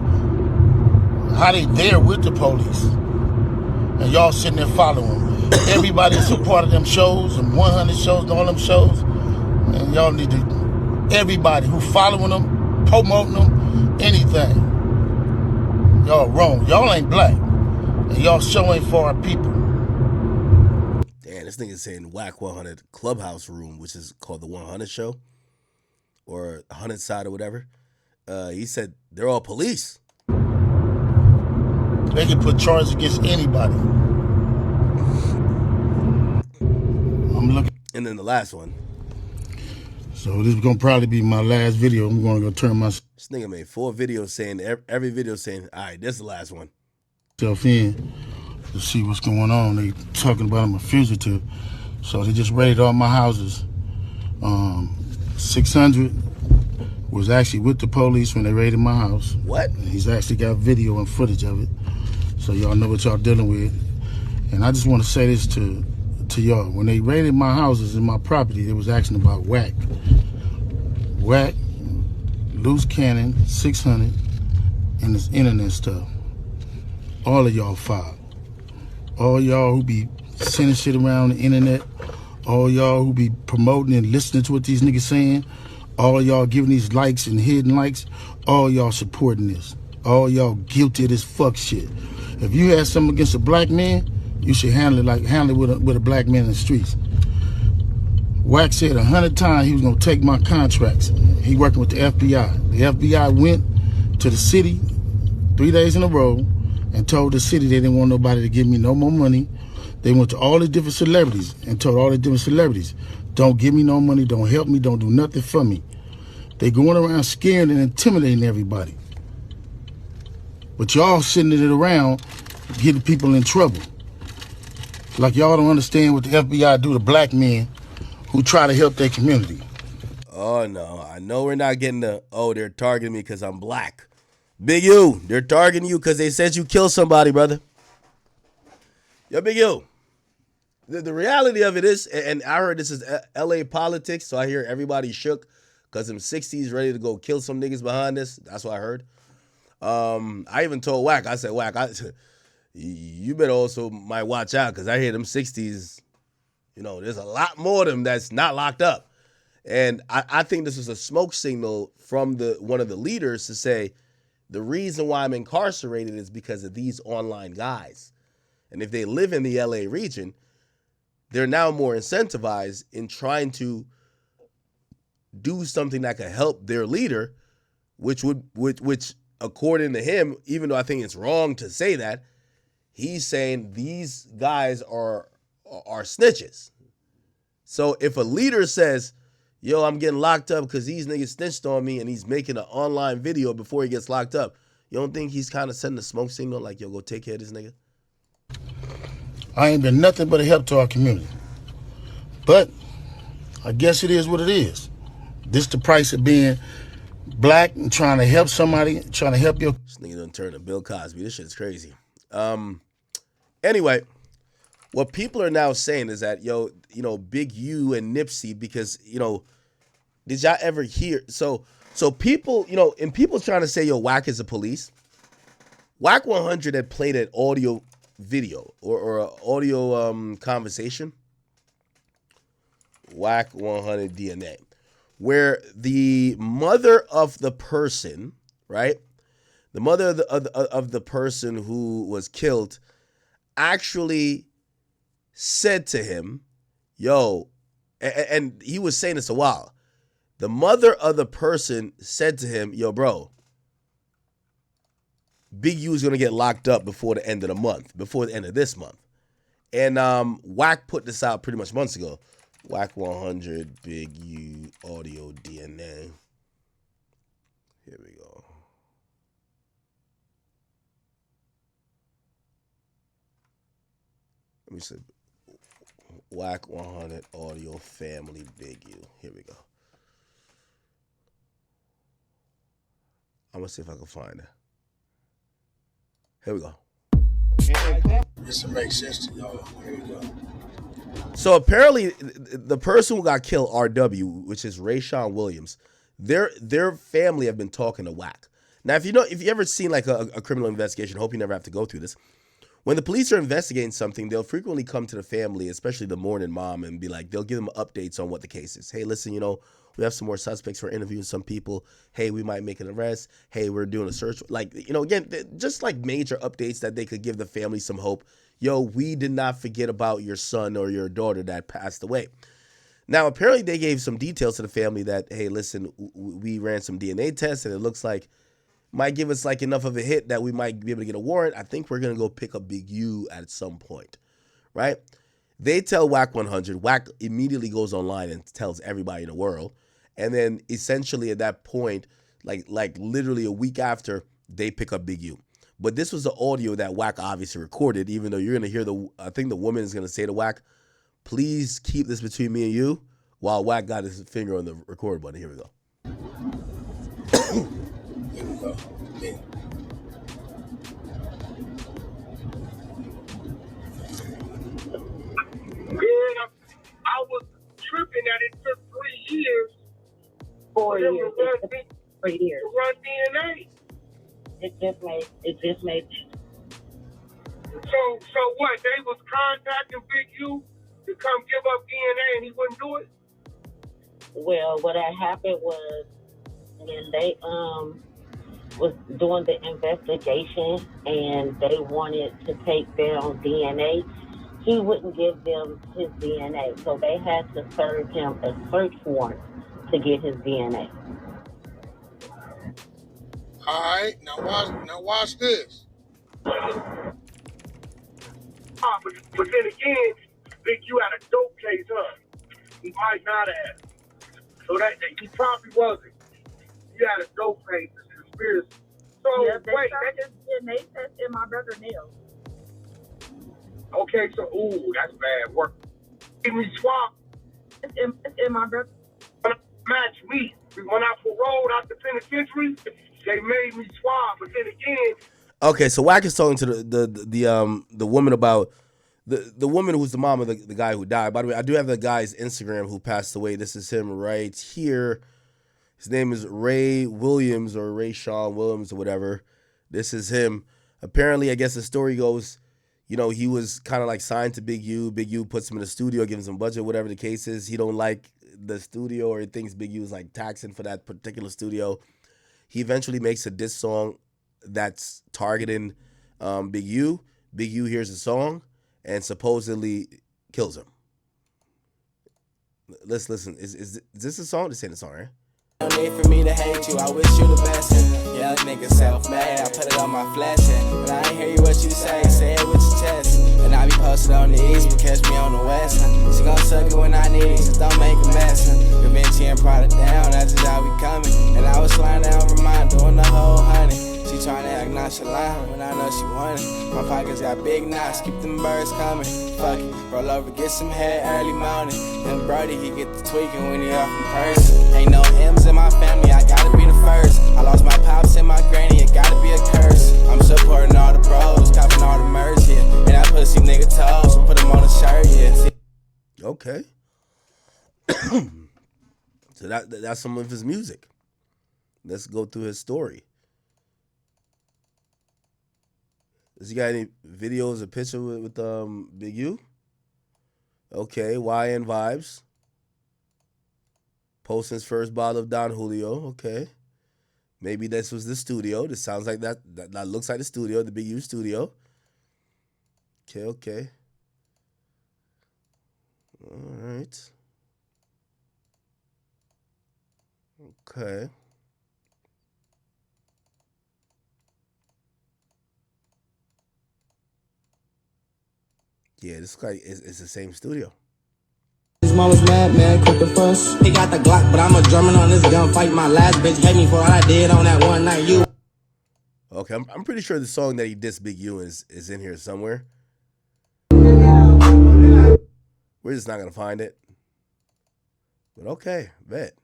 How they there with the police and y'all sitting there following them? Everybody is a part of them shows and 100 shows and all them shows, and y'all need to, everybody who following them, promoting them, anything, y'all wrong. Y'all ain't black and y'all show ain't for our people. Damn, this nigga's saying Whack 100 Clubhouse Room, which is called the 100 Show or 100 Side or whatever. He said they're all police. They can put charges against anybody. I'm looking. And then the last one. So this is gonna probably be my last video. I'm gonna go turn myself This nigga made 4 videos saying, every video saying, all right, this is the last one. in to see what's going on. They talking about I'm a fugitive. So they just raided all my houses. 600 was actually with the police when they raided my house. What? And he's actually got video and footage of it. So y'all know what y'all dealing with. And I just want to say this to y'all. When they raided my houses and my property, they was asking about Whack. Whack, Loose Cannon, 600, and this internet stuff. All of y'all filed. All y'all who be sending shit around the internet, all y'all who be promoting and listening to what these niggas saying, all y'all giving these likes and hidden likes, all y'all supporting this. All y'all guilty of this fuck shit. If you had something against a black man, you should handle it with a black man in the streets. Wack said 100 times he was gonna take my contracts. He working with the FBI. The FBI went to the city 3 days in a row and told the city they didn't want nobody to give me no more money. They went to all the different celebrities and told all the different celebrities, don't give me no money, don't help me, don't do nothing for me. They going around scaring and intimidating everybody. But y'all sitting it around getting people in trouble. Like y'all don't understand what the FBI do to black men who try to help their community. Oh, no. I know we're not getting they're targeting me because I'm black. Big U, they're targeting you because they said you killed somebody, brother. Yo, Big U. The reality of it is, and I heard this is LA politics, so I hear everybody shook because them 60s ready to go kill some niggas behind this. That's what I heard. I even told Wack, I said, Wack, you better also might watch out because I hear them 60s, there's a lot more of them that's not locked up. And I think this is a smoke signal from one of the leaders to say, the reason why I'm incarcerated is because of these online guys. And if they live in the LA region, they're now more incentivized in trying to do something that could help their leader, which according to him, even though I think it's wrong to say that, he's saying these guys are snitches. So if a leader says, yo, I'm getting locked up because these niggas snitched on me and he's making an online video before he gets locked up, You don't think he's kind of sending a smoke signal like, yo, go take care of this nigga? I ain't been nothing but a help to our community. But I guess it is what it is. This the price of being black and trying to help somebody, trying to help your... This nigga done turned to Bill Cosby. This shit's crazy. Anyway, what people are now saying is that, yo, you know, Big U and Nipsey, because, you know, did y'all ever hear? So people, you know, and people trying to say, yo, Wack is the police. Wack 100 had played an audio video or an audio conversation. Wack 100 DNA, where the mother of the person, right? The mother of the person who was killed actually said to him, yo, and he was saying this a while. The mother of the person said to him, yo, bro, Big U is going to get locked up before the end of the month, before the end of this month. And Wack put this out pretty much months ago. Wack 100, Big U, audio DNA. Here we go. Let me see. Wack 100, audio, family, Big U. Here we go. I'm going to see if I can find it. Here we go. This will make sense to y'all. Here we go. So apparently, the person who got killed, RW, which is Rayshawn Williams, their family have been talking to Wack. Now, if you ever seen like a criminal investigation, hope you never have to go through this. When the police are investigating something, they'll frequently come to the family, especially the mourning mom, and be like, they'll give them updates on what the case is. Hey, listen, you know, we have some more suspects. We're interviewing some people. Hey, we might make an arrest. Hey, we're doing a search. Like, you know, again, just like major updates that they could give the family some hope. Yo, we did not forget about your son or your daughter that passed away. Now, apparently they gave some details to the family that, hey, listen, we ran some DNA tests and it looks like might give us like enough of a hit that we might be able to get a warrant. I think we're going to go pick up Big U at some point, right? They tell Wack 100. Wack immediately goes online and tells everybody in the world. And then essentially at that point, like literally a week after, they pick up Big U. But this was the audio that Wack obviously recorded, even though you're going to hear I think the woman is going to say to Wack, please keep this between me and you, while Wack got his finger on the record button. Here we go. Here we go. Yeah. Man, I was tripping that it took 3 years. 4 years. To 3 years. run DNA. It just made. So what? They was contacting Big U to come give up DNA and he wouldn't do it? Well, what had happened was when they was doing the investigation and they wanted to take down DNA, he wouldn't give them his DNA. So they had to serve him a search warrant to get his DNA. All right, now watch this. But then again, Big U had a dope case, huh? He might not have. So that he probably wasn't. He had a dope case, a conspiracy. So Yeah, they wait, started his DNA test in my brother Neil. okay, so that's bad work. Give me swap. It's in my brother. Match me. When I paroled out the penitentiary, they made me swab. But then again, Okay, so Wack is talking to the woman about the woman who's the mom of the guy who died. By the way, I do have the guy's Instagram who passed away. This is him right here. His name is Ray Williams or Rayshawn Williams or whatever. This is him. Apparently, I guess the story goes, you know, he was kind of like signed to Big U. Big U puts him in the studio, gives him budget, whatever the case is. He don't like the studio or he thinks Big U is like taxing for that particular studio. He eventually makes a diss song that's targeting Big U. Big U hears the song and supposedly kills him. Let's listen. Is this a song? This ain't a song, right? No need for me to hate you, I wish you the best. Young nigga self-made, I put it on my flesh. But I ain't hear you what you say it with your chest. And I be posted on the east, but catch me on the west. She gon' suck it when I need it, just don't make a mess. Da Vinci and Prada down, that's just how we coming. And I was flying down Vermont, doing the whole honey. She She tryna act nonchalant when I know she want it. My pockets got big knots, keep them birds coming. Fuck it, roll over, get some head early morning. And Brody, he get the tweaking when he off in person. Ain't no M's in my family, I gotta be the first. I lost my pops and my granny, it gotta be a curse. I'm supporting all the bros, copping all the merch, yeah. And that pussy nigga toes, put him on a shirt, yeah. Okay. So that's some of his music. Let's go through his story. Does he got any videos or picture with Big U? Okay, YN Vibes. Posting his first bottle of Don Julio. Okay. Maybe this was the studio. This sounds like that looks like the studio, the Big U studio. Okay. All right. Okay. Yeah, this guy is the same studio. His mom was mad, man, quick to fuss. He got the Glock, but I'm a German on this gunfight. My last bitch hate me for all I did on that one night. You. Okay, I'm pretty sure the song that he dissed Big U is in here somewhere. We're just not gonna find it. But okay, bet.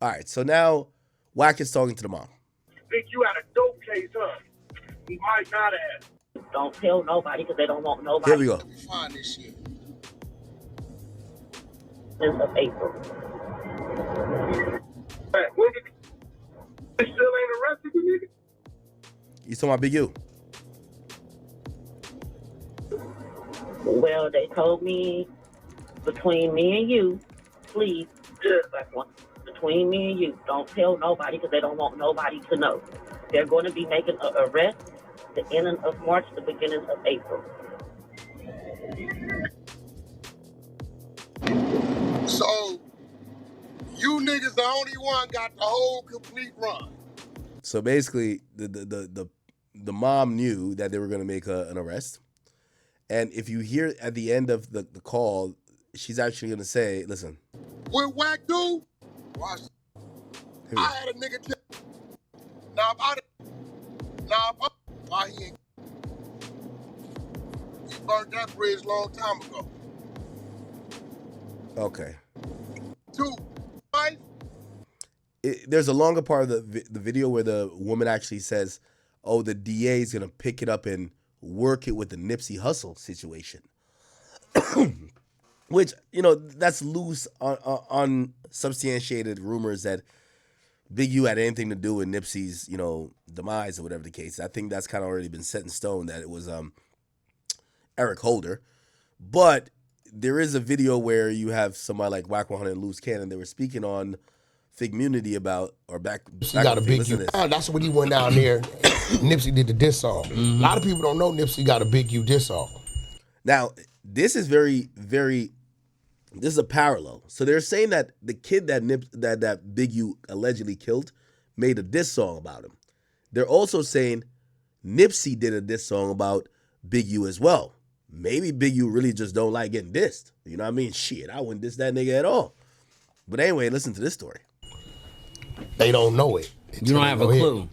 All right, so now Wack is talking to the mom. Think you had a dope case, huh? He might not have. Don't tell nobody because they don't want nobody. Here we go. Find this shit. Since of April. Hey, when did they still ain't arrested you, nigga? You talking about Big U? Well, they told me between me and you, please, between me and you, don't tell nobody because they don't want nobody to know. They're going to be making an arrest the ending of March, the beginning of April. So, you niggas the only one got the whole complete run. So basically, the mom knew that they were going to make an arrest. And if you hear at the end of the call, she's actually going to say, listen. What Wack do? Watch. I had a nigga tell. Now, why he ain't. He burnt that bridge a long time ago. Okay. 2, 5. There's a longer part of the video where the woman actually says, oh, the DA is going to pick it up and work it with the Nipsey Hussle situation. Which, that's loose on substantiated rumors that Big U had anything to do with Nipsey's, demise or whatever the case. I think that's kind of already been set in stone that it was Eric Holder. But there is a video where you have somebody like Wack 100 and Loose Cannon. They were speaking on Figmunity about, or back got a Big U. That's when he went down there. Nipsey did the diss song. A lot of people don't know Nipsey got a Big U diss song. Now, this is very, very. This is a parallel. So they're saying that the kid that Big U allegedly killed made a diss song about him. They're also saying Nipsey did a diss song about Big U as well. Maybe Big U really just don't like getting dissed. You know what I mean? Shit, I wouldn't diss that nigga at all. But anyway, listen to this story. They don't know it. You don't have a clue.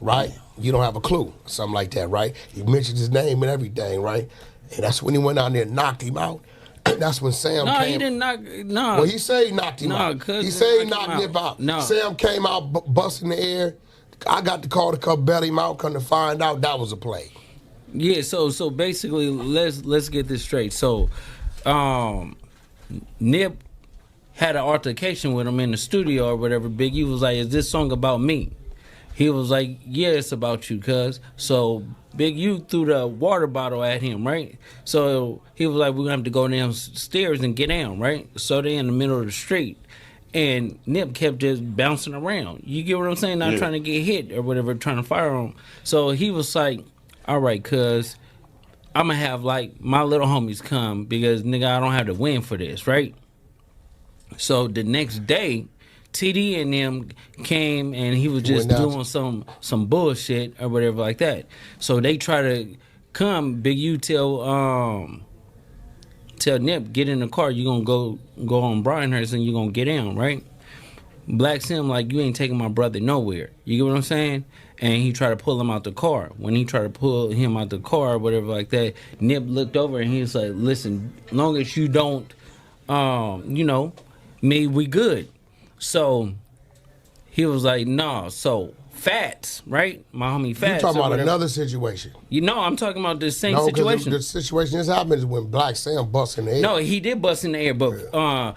Right? You don't have a clue. Something like that, right? He mentioned his name and everything, right? And that's when he went down there and knocked him out. That's when Sam came. No, he didn't knock. No. Well, he said he knocked him out. He said he knocked him out. No. Sam came out busting the air. I got the call to come bail him out. Come to find out that was a play. Yeah. So basically, let's get this straight. So, Nip had an altercation with him in the studio or whatever. Big U was like, "Is this song about me?" He was like, "Yeah, it's about you, cuz." So Big U threw the water bottle at him, right? So he was like, "We're gonna have to go downstairs and get down," right? So they in the middle of the street, and Nip kept just bouncing around. You get what I'm saying? Not trying to get hit or whatever, trying to fire him. So he was like, "All right, cuz I'm gonna have like my little homies come because nigga, I don't have to win for this, right?" So the next day, TD and them came and he was just doing some bullshit or whatever like that. So they try to come. Big U tell Nip, get in the car. You gonna go on Bryanhurst and you gonna get down, right? Black Sim like, you ain't taking my brother nowhere. You get what I'm saying? And he tried to pull him out the car. When he tried to pull him out the car, whatever like that, Nip looked over and he was like, listen, long as you don't, me, we good. So he was like, nah. So FEDS, right? My homie FEDS. You talking about another situation? I'm talking about the same situation. situation. The situation that's happened is when Black Sam busts in the air. No, he did bust in the air, but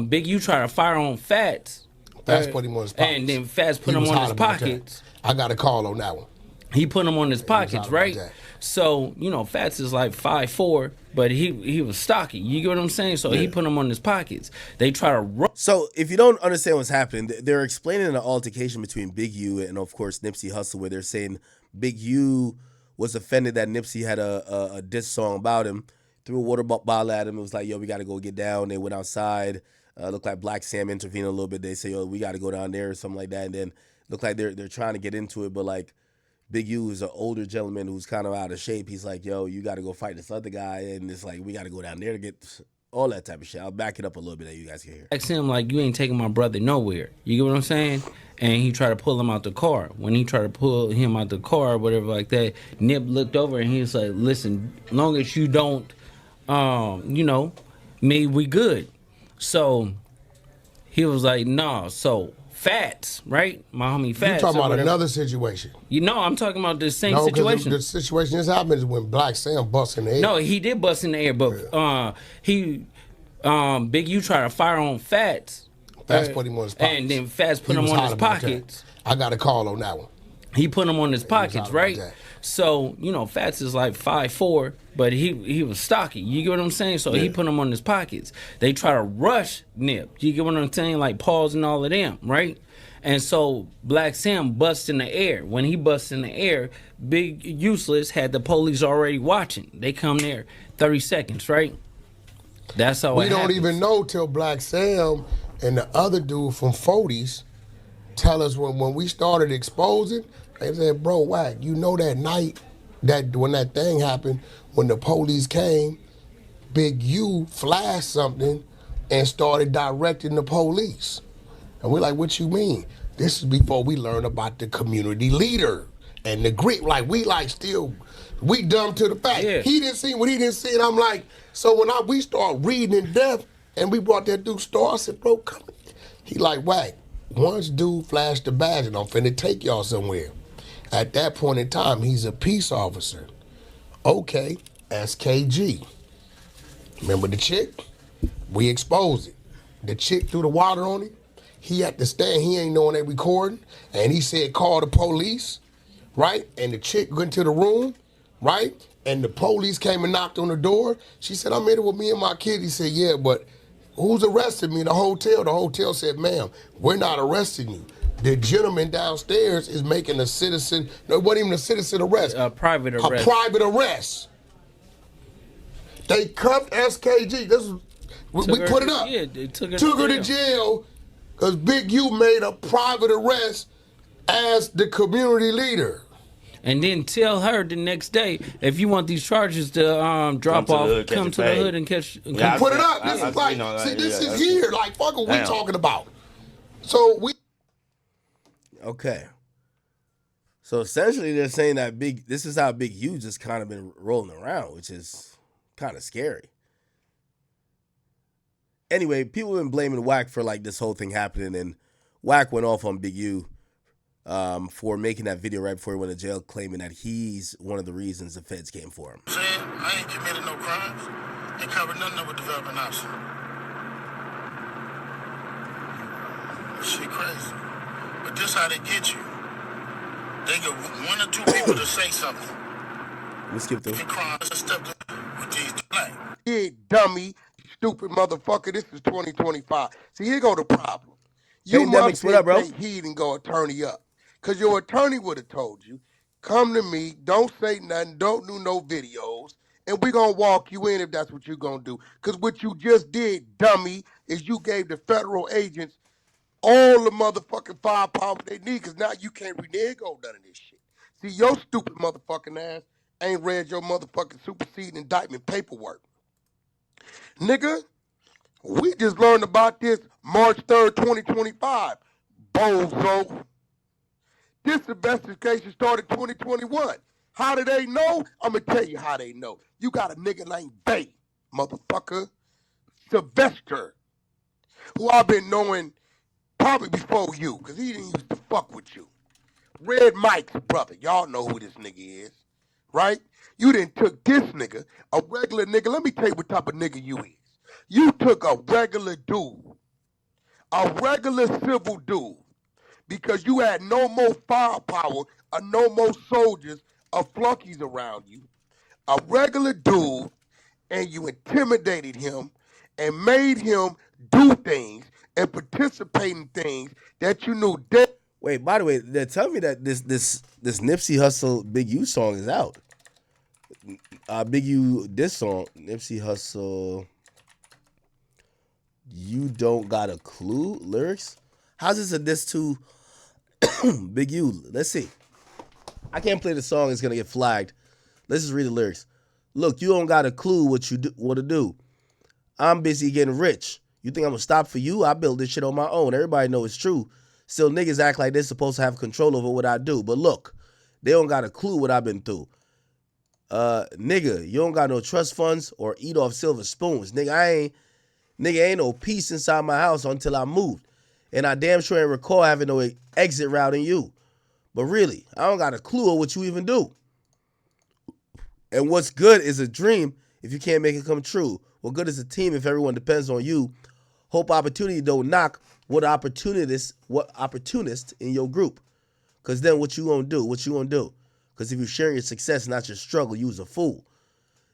Big U tried to fire on FEDS. FEDS put him on his pockets. And then FEDS put him on his pockets. I got a call on that one. He put him on his pockets, right? So, FEDS is like 5'4", but he was stocky. You get what I'm saying? So he put him on his pockets. They try to run. So if you don't understand what's happening, they're explaining an altercation between Big U and, of course, Nipsey Hussle, where they're saying Big U was offended that Nipsey had a diss song about him, threw a water bottle at him. It was like, yo, we got to go get down. They went outside. Looked like Black Sam intervened a little bit. They say, yo, we got to go down there or something like that. And then looked like they're trying to get into it, but like Big U is an older gentleman who's kind of out of shape. He's like, yo, you got to go fight this other guy. And it's like, we got to go down there to get all that type of shit. I'll back it up a little bit that you guys can hear. Black Sam like, you ain't taking my brother nowhere. You get what I'm saying? And he tried to pull him out the car. When he tried to pull him out the car, whatever like that, Nip looked over and he was like, listen, long as you don't, me, we good. So he was like, nah. So FEDS, right? My homie FEDS. You talking about another situation? I'm talking about the same situation. situation. The situation that's happened is when Black Sam busts in the air. No, he did bust in the air, but Big U tried to fire on FEDS. FEDS put him on his pockets. And then FEDS put him on his pockets. I got a call on that one. He put him on his pockets, right? So, FEDS is like 5'4", but he was stocky. You get what I'm saying? So he put him on his pockets. They try to rush Nip. You get what I'm saying? Like Pauls and all of them, right? And so Black Sam busts in the air. When he busts in the air, Big Useless had the police already watching. They come there 30 seconds, right? That's how we don't even know till Black Sam and the other dude from 40s tell us when we started exposing. They said, bro, Wack, that night when that thing happened, when the police came, Big U flashed something and started directing the police. And we're like, what you mean? This is before we learned about the community leader and the grit. Like, we dumb to the fact. Yeah. He didn't see what he didn't see. And I'm like, so when we start reading in depth and we brought that dude Star, I said, bro, come here. He like, Wack, once dude flashed the badge and I'm finna take y'all somewhere. At that point in time, he's a peace officer. Okay, SKG. Remember the chick? We exposed it. The chick threw the water on him. He had to stand, he ain't knowing they recording. And he said, call the police, right? And the chick went to the room, right? And the police came and knocked on the door. She said, I'm in it with me and my kid. He said, yeah, but who's arresting me? The hotel. The hotel said, ma'am, we're not arresting you. The gentleman downstairs is making a citizen, no, it wasn't even a citizen arrest. A private arrest. A private arrest. They cuffed SKG. We put it up. Yeah, they took her to jail because Big U made a private arrest as the community leader. And then tell her the next day, if you want these charges to drop off, come to the hood and catch. Yeah, put it up. This is like, this is here. Like, fuck what we talking about. So we. Okay. So essentially they're saying that this is how Big U just kind of been rolling around, which is kind of scary. Anyway, people have been blaming Wack for like this whole thing happening, and Wack went off on Big U for making that video right before he went to jail, claiming that he's one of the reasons the feds came for him. I ain't committed no crimes and covered nothing up with development option. Shit crazy. But this how they get you. They get one or two people to say something. We skipped through. With these black. Yeah, dummy, stupid motherfucker. This is 2025. See, here go the problem. You must take heed and go attorney up. Because your attorney would have told you, come to me, don't say nothing, don't do no videos, and we're going to walk you in if that's what you're going to do. Because what you just did, dummy, is you gave the federal agents all the motherfucking firepower they need, because now you can't renege on none of this shit. See, your stupid motherfucking ass ain't read your motherfucking superseding indictment paperwork. Nigga, We just learned about this March 3rd, 2025. Bozo. This investigation started 2021. How do they know? I'm going to tell you how they know. You got a nigga named Bay, motherfucker, Sylvester, who I've been knowing probably before you, because he didn't used to fuck with you. Red Mike's brother. Y'all know who this nigga is, right? You done took this nigga, a regular nigga. Let me tell you what type of nigga you is. You took a regular dude, a regular civil dude, because you had no more firepower or no more soldiers or flunkies around you. A regular dude, and you intimidated him and made him do things and participate in things that you knew dead. Wait, by the way, they tell me that this Nipsey Hussle Big U song is out. Big U, this song, Nipsey Hussle, You Don't Got a Clue lyrics. How's this a diss to Big U? Let's see. I can't play the song; it's gonna get flagged. Let's just read the lyrics. Look, you don't got a clue what you want to do. I'm busy getting rich. You think I'm gonna stop for you? I build this shit on my own. Everybody know it's true. Still, niggas act like they're supposed to have control over what I do. But look, they don't got a clue what I've been through. Nigga, you don't got no trust funds or eat off silver spoons. Nigga, ain't no peace inside my house until I moved. And I damn sure ain't recall having no exit route in you. But really, I don't got a clue of what you even do. And what's good is a dream if you can't make it come true. What good is a team if everyone depends on you? Hope opportunity don't knock what opportunist in your group. Because then what you gonna do? Because if you're sharing your success, not your struggle, you's a fool.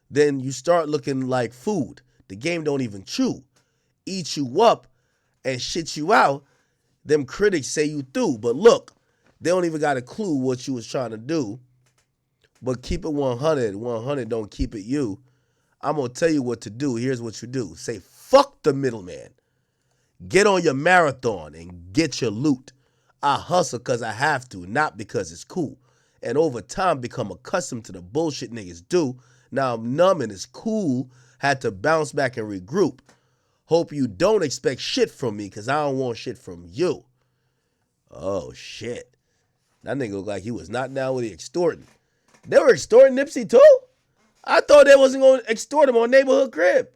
Then you start looking like food. The game don't even chew. Eat you up and shit you out. Them critics say you through. But look, they don't even got a clue what you was trying to do. But keep it 100. 100 don't keep it you. I'm going to tell you what to do. Here's what you do. Say, fuck the middleman. Get on your marathon and get your loot. I hustle because I have to, not because it's cool. And over time, become accustomed to the bullshit niggas do. Now I'm numb and it's cool. Had to bounce back and regroup. Hope you don't expect shit from me because I don't want shit from you. Oh, shit. That nigga looked like he was not down with the extorting. They were extorting Nipsey too? I thought they wasn't going to extort him on Neighborhood Crib.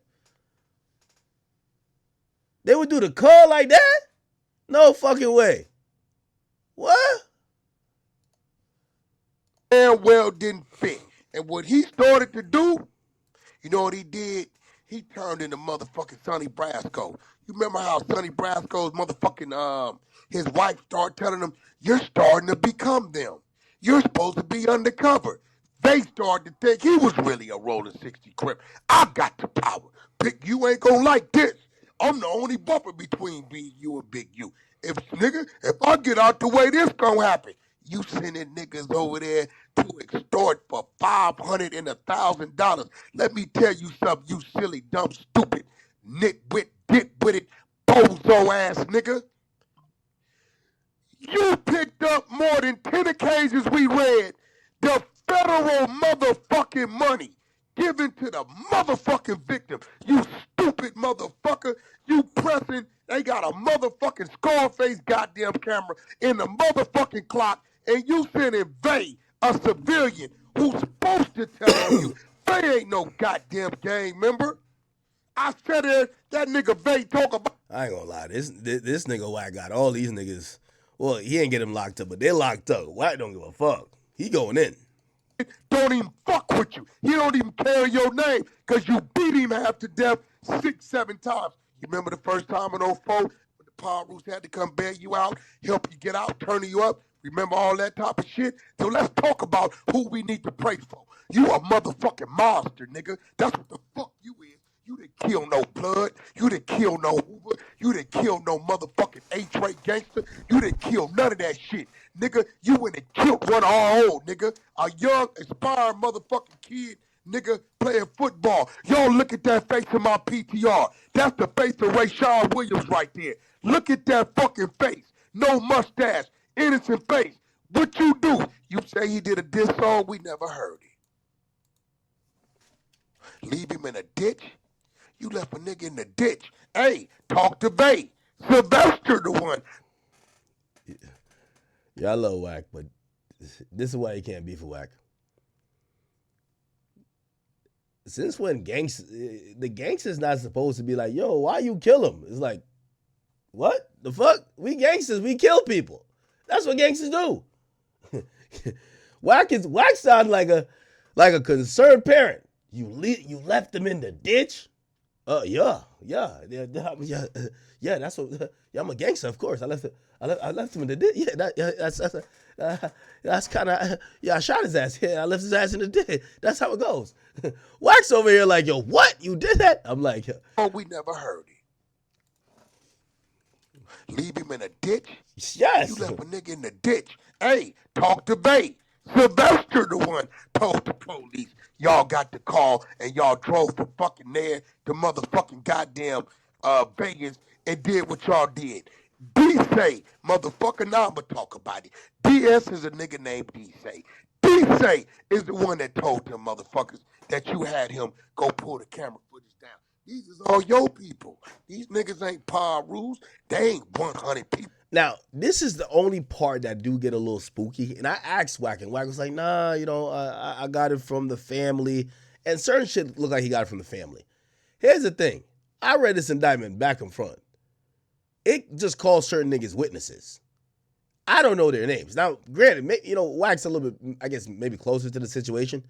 They would do the call like that? No fucking way. What? Damn well didn't fit. And what he started to do, you know what he did? He turned into motherfucking Sonny Brasco. You remember how Sonny Brasco's motherfucking, his wife started telling him, you're starting to become them. You're supposed to be undercover. They started to think he was really a rolling 60 Crip. I got the power. Big U ain't gonna like this. I'm the only buffer between Big U and Big U. If I get out the way, this gonna happen. You sending niggas over there to extort for $500 and $1,000. Let me tell you something, you silly, dumb, stupid, nitwit, dick-witted, bozo ass nigga. You picked up more than 10 occasions we read the federal motherfucking money given to the motherfucking victim. You stupid motherfucker. You pressing, they got a motherfucking Scarface goddamn camera in the motherfucking clock, and you sending Vay, a civilian, who's supposed to tell on you. Vay ain't no goddamn gang member. I said it, that nigga Vay talk about. I ain't gonna lie, this nigga Wack got all these niggas. Well, he ain't get him locked up, but they locked up. Wack don't give a fuck. He going in. Don't even fuck with you. He don't even carry your name because you beat him half to death 6-7 times. You remember the first time in 04 when the Power Roots had to come bail you out, help you get out, turn you up? Remember all that type of shit? So let's talk about who we need to pray for. You a motherfucking monster, nigga. That's what the fuck you is. You didn't kill no blood. You didn't kill no Hoover. You didn't kill no motherfucking H-rate gangster. You didn't kill none of that shit. Nigga, you went and killed one of our own, nigga. A young, aspiring motherfucking kid, nigga, playing football. Y'all look at that face in my PTR. That's the face of Rayshawn Williams right there. Look at that fucking face. No mustache. Innocent face. What you do? You say he did a diss song? We never heard it. Leave him in a ditch? You left a nigga in the ditch. Hey, talk to Bay. Sylvester the one. Yeah, I love Wack, but this is why you can't beef with Wack. Since when the gangster's not supposed to be like, yo, why you kill him? It's like, what the fuck? We gangsters, we kill people. That's what gangsters do. Wack sounds like a concerned parent. You left him in the ditch. Yeah. That's what. Yeah, I'm a gangster, of course. I left him in the ditch. Yeah, that's kind of. Yeah, I shot his ass. Yeah, I left his ass in the ditch. That's how it goes. Wax over here like, yo, what? You did that? I'm like, oh, we never heard it. Leave him in a ditch. Yes. You left a nigga in the ditch. Hey, talk to Bay. Sylvester the one told the police. Y'all got the call and y'all drove from fucking there to motherfucking goddamn Vegas and did what y'all did. D-Say, motherfucker, now I'ma talk about it. DS is a nigga named D-Say. D-Say is the one that told them motherfuckers that you had him go pull the camera footage down. These is all your people. These niggas ain't par rules. They ain't 100 people. Now, this is the only part that do get a little spooky. And I asked Wack, and Wack was like, nah, I got it from the family. And certain shit look like he got it from the family. Here's the thing. I read this indictment back and front. It just calls certain niggas witnesses. I don't know their names. Now, granted, Wack's a little bit, I guess, maybe closer to the situation.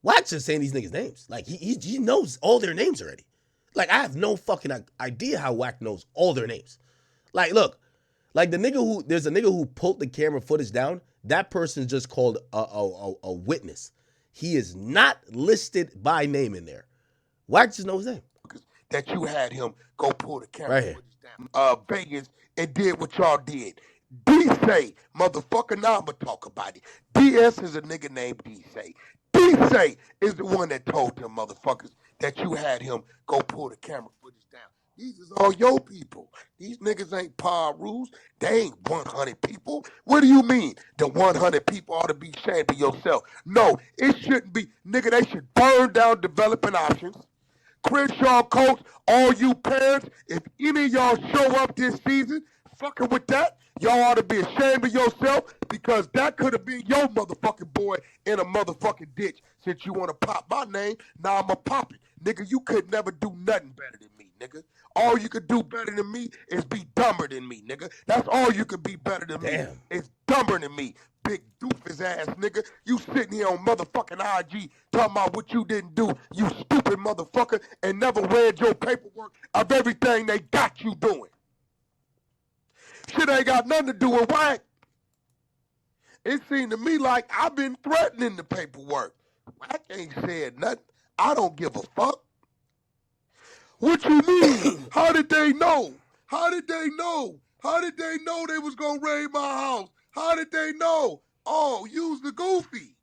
Wack's just saying these niggas' names. Like, he knows all their names already. Like, I have no fucking idea how Wack knows all their names. Like, look, like there's a nigga who pulled the camera footage down. That person's just called a witness. He is not listed by name in there. Wack just knows his name. That you had him go pull the camera footage down. Vegas and did what y'all did. D-Say, motherfucker, now I'ma talk about it. DS is a nigga named D-Say. D-Say is the one that told them motherfuckers that you had him go pull the camera footage down. These is all your people. These niggas ain't par rules. They ain't 100 people. What do you mean? The 100 people ought to be ashamed of yourself. No, it shouldn't be. Nigga, they should burn down developing options. Crenshaw coach, all you parents, if any of y'all show up this season fucking with that, y'all ought to be ashamed of yourself because that could have been your motherfucking boy in a motherfucking ditch. Since you want to pop my name, now I'ma pop it. Nigga, you could never do nothing better than me, nigga. All you could do better than me is be dumber than me, nigga. That's all you could be better than me. Is dumber than me. Big doofus ass nigga. You sitting here on motherfucking IG talking about what you didn't do, you stupid motherfucker, and never read your paperwork of everything they got you doing. Shit ain't got nothing to do with Wack. It seemed to me like I've been threatening the paperwork. Wack ain't said nothing. I don't give a fuck. What you mean? How did they know? How did they know? How did they know they was gonna raid my house? How did they know? Oh, use the goofy.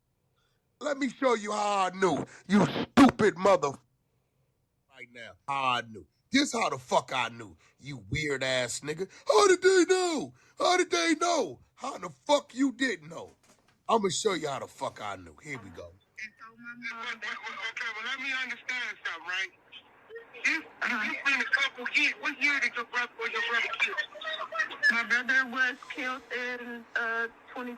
Let me show you how I knew. You stupid mother. Right now, how I knew. This how the fuck I knew. You weird ass nigga. How did they know? How did they know? How the fuck you didn't know? I'm gonna show you how the fuck I knew. Here we go. Okay, well let me understand something, right? It's been a couple years. What year did your brother killed? My brother was killed in 22.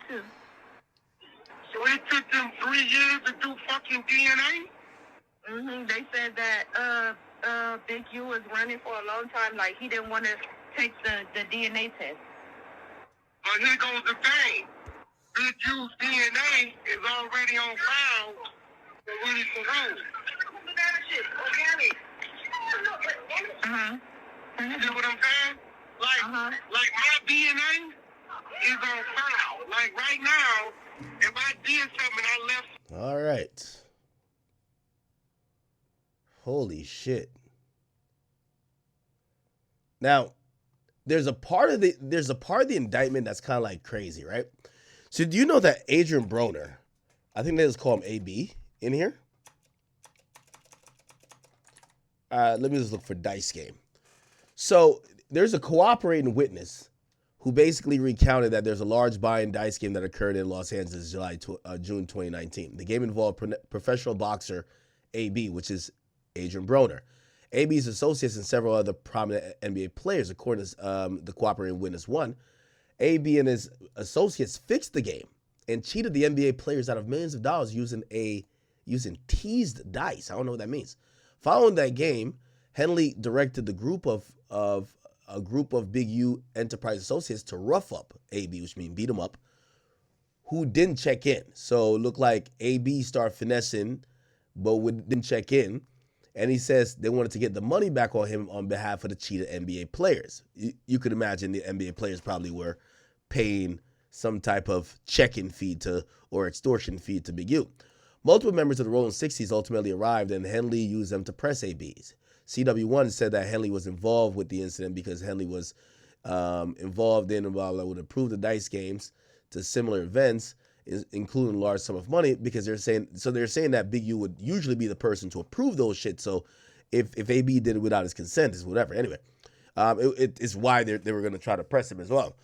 So it took them 3 years to do fucking DNA? Mm-hmm. They said that Big U was running for a long time. Like, he didn't want to take the DNA test. But here goes the thing. Big U's DNA is already on file for Willie Ferrone. You know what I'm saying? Like my DNA is on file. Like right now, if I did something I left. All right. Holy shit. Now, there's a part of the indictment that's kind of like crazy, right? So do you know that Adrian Broner, I think they just call him AB in here? Let me just look for Dice Game. So there's a cooperating witness who basically recounted that there's a large buy-in dice game that occurred in Los Angeles June 2019. The game involved professional boxer AB, which is Adrian Broner. AB's associates and several other prominent NBA players, according to the cooperating witness one. AB and his associates fixed the game and cheated the NBA players out of millions of dollars using teased dice. I don't know what that means. Following that game, Henley directed the group of a group of Big U Enterprise associates to rough up AB, which means beat him up, who didn't check in. So it looked like AB started finessing, but didn't check in. And he says they wanted to get the money back on him on behalf of the cheated NBA players. You could imagine the NBA players probably were paying some type of check-in fee or extortion fee to Big U. Multiple members of the Rolling 60s ultimately arrived, and Henley used them to press ABs. CW1 said that Henley was involved with the incident because Henley was involved in would approve the dice games to similar events, including a large sum of money, because they're saying that Big U would usually be the person to approve those shit. So if AB did it without his consent, is whatever. Anyway, it's why they were going to try to press him as well.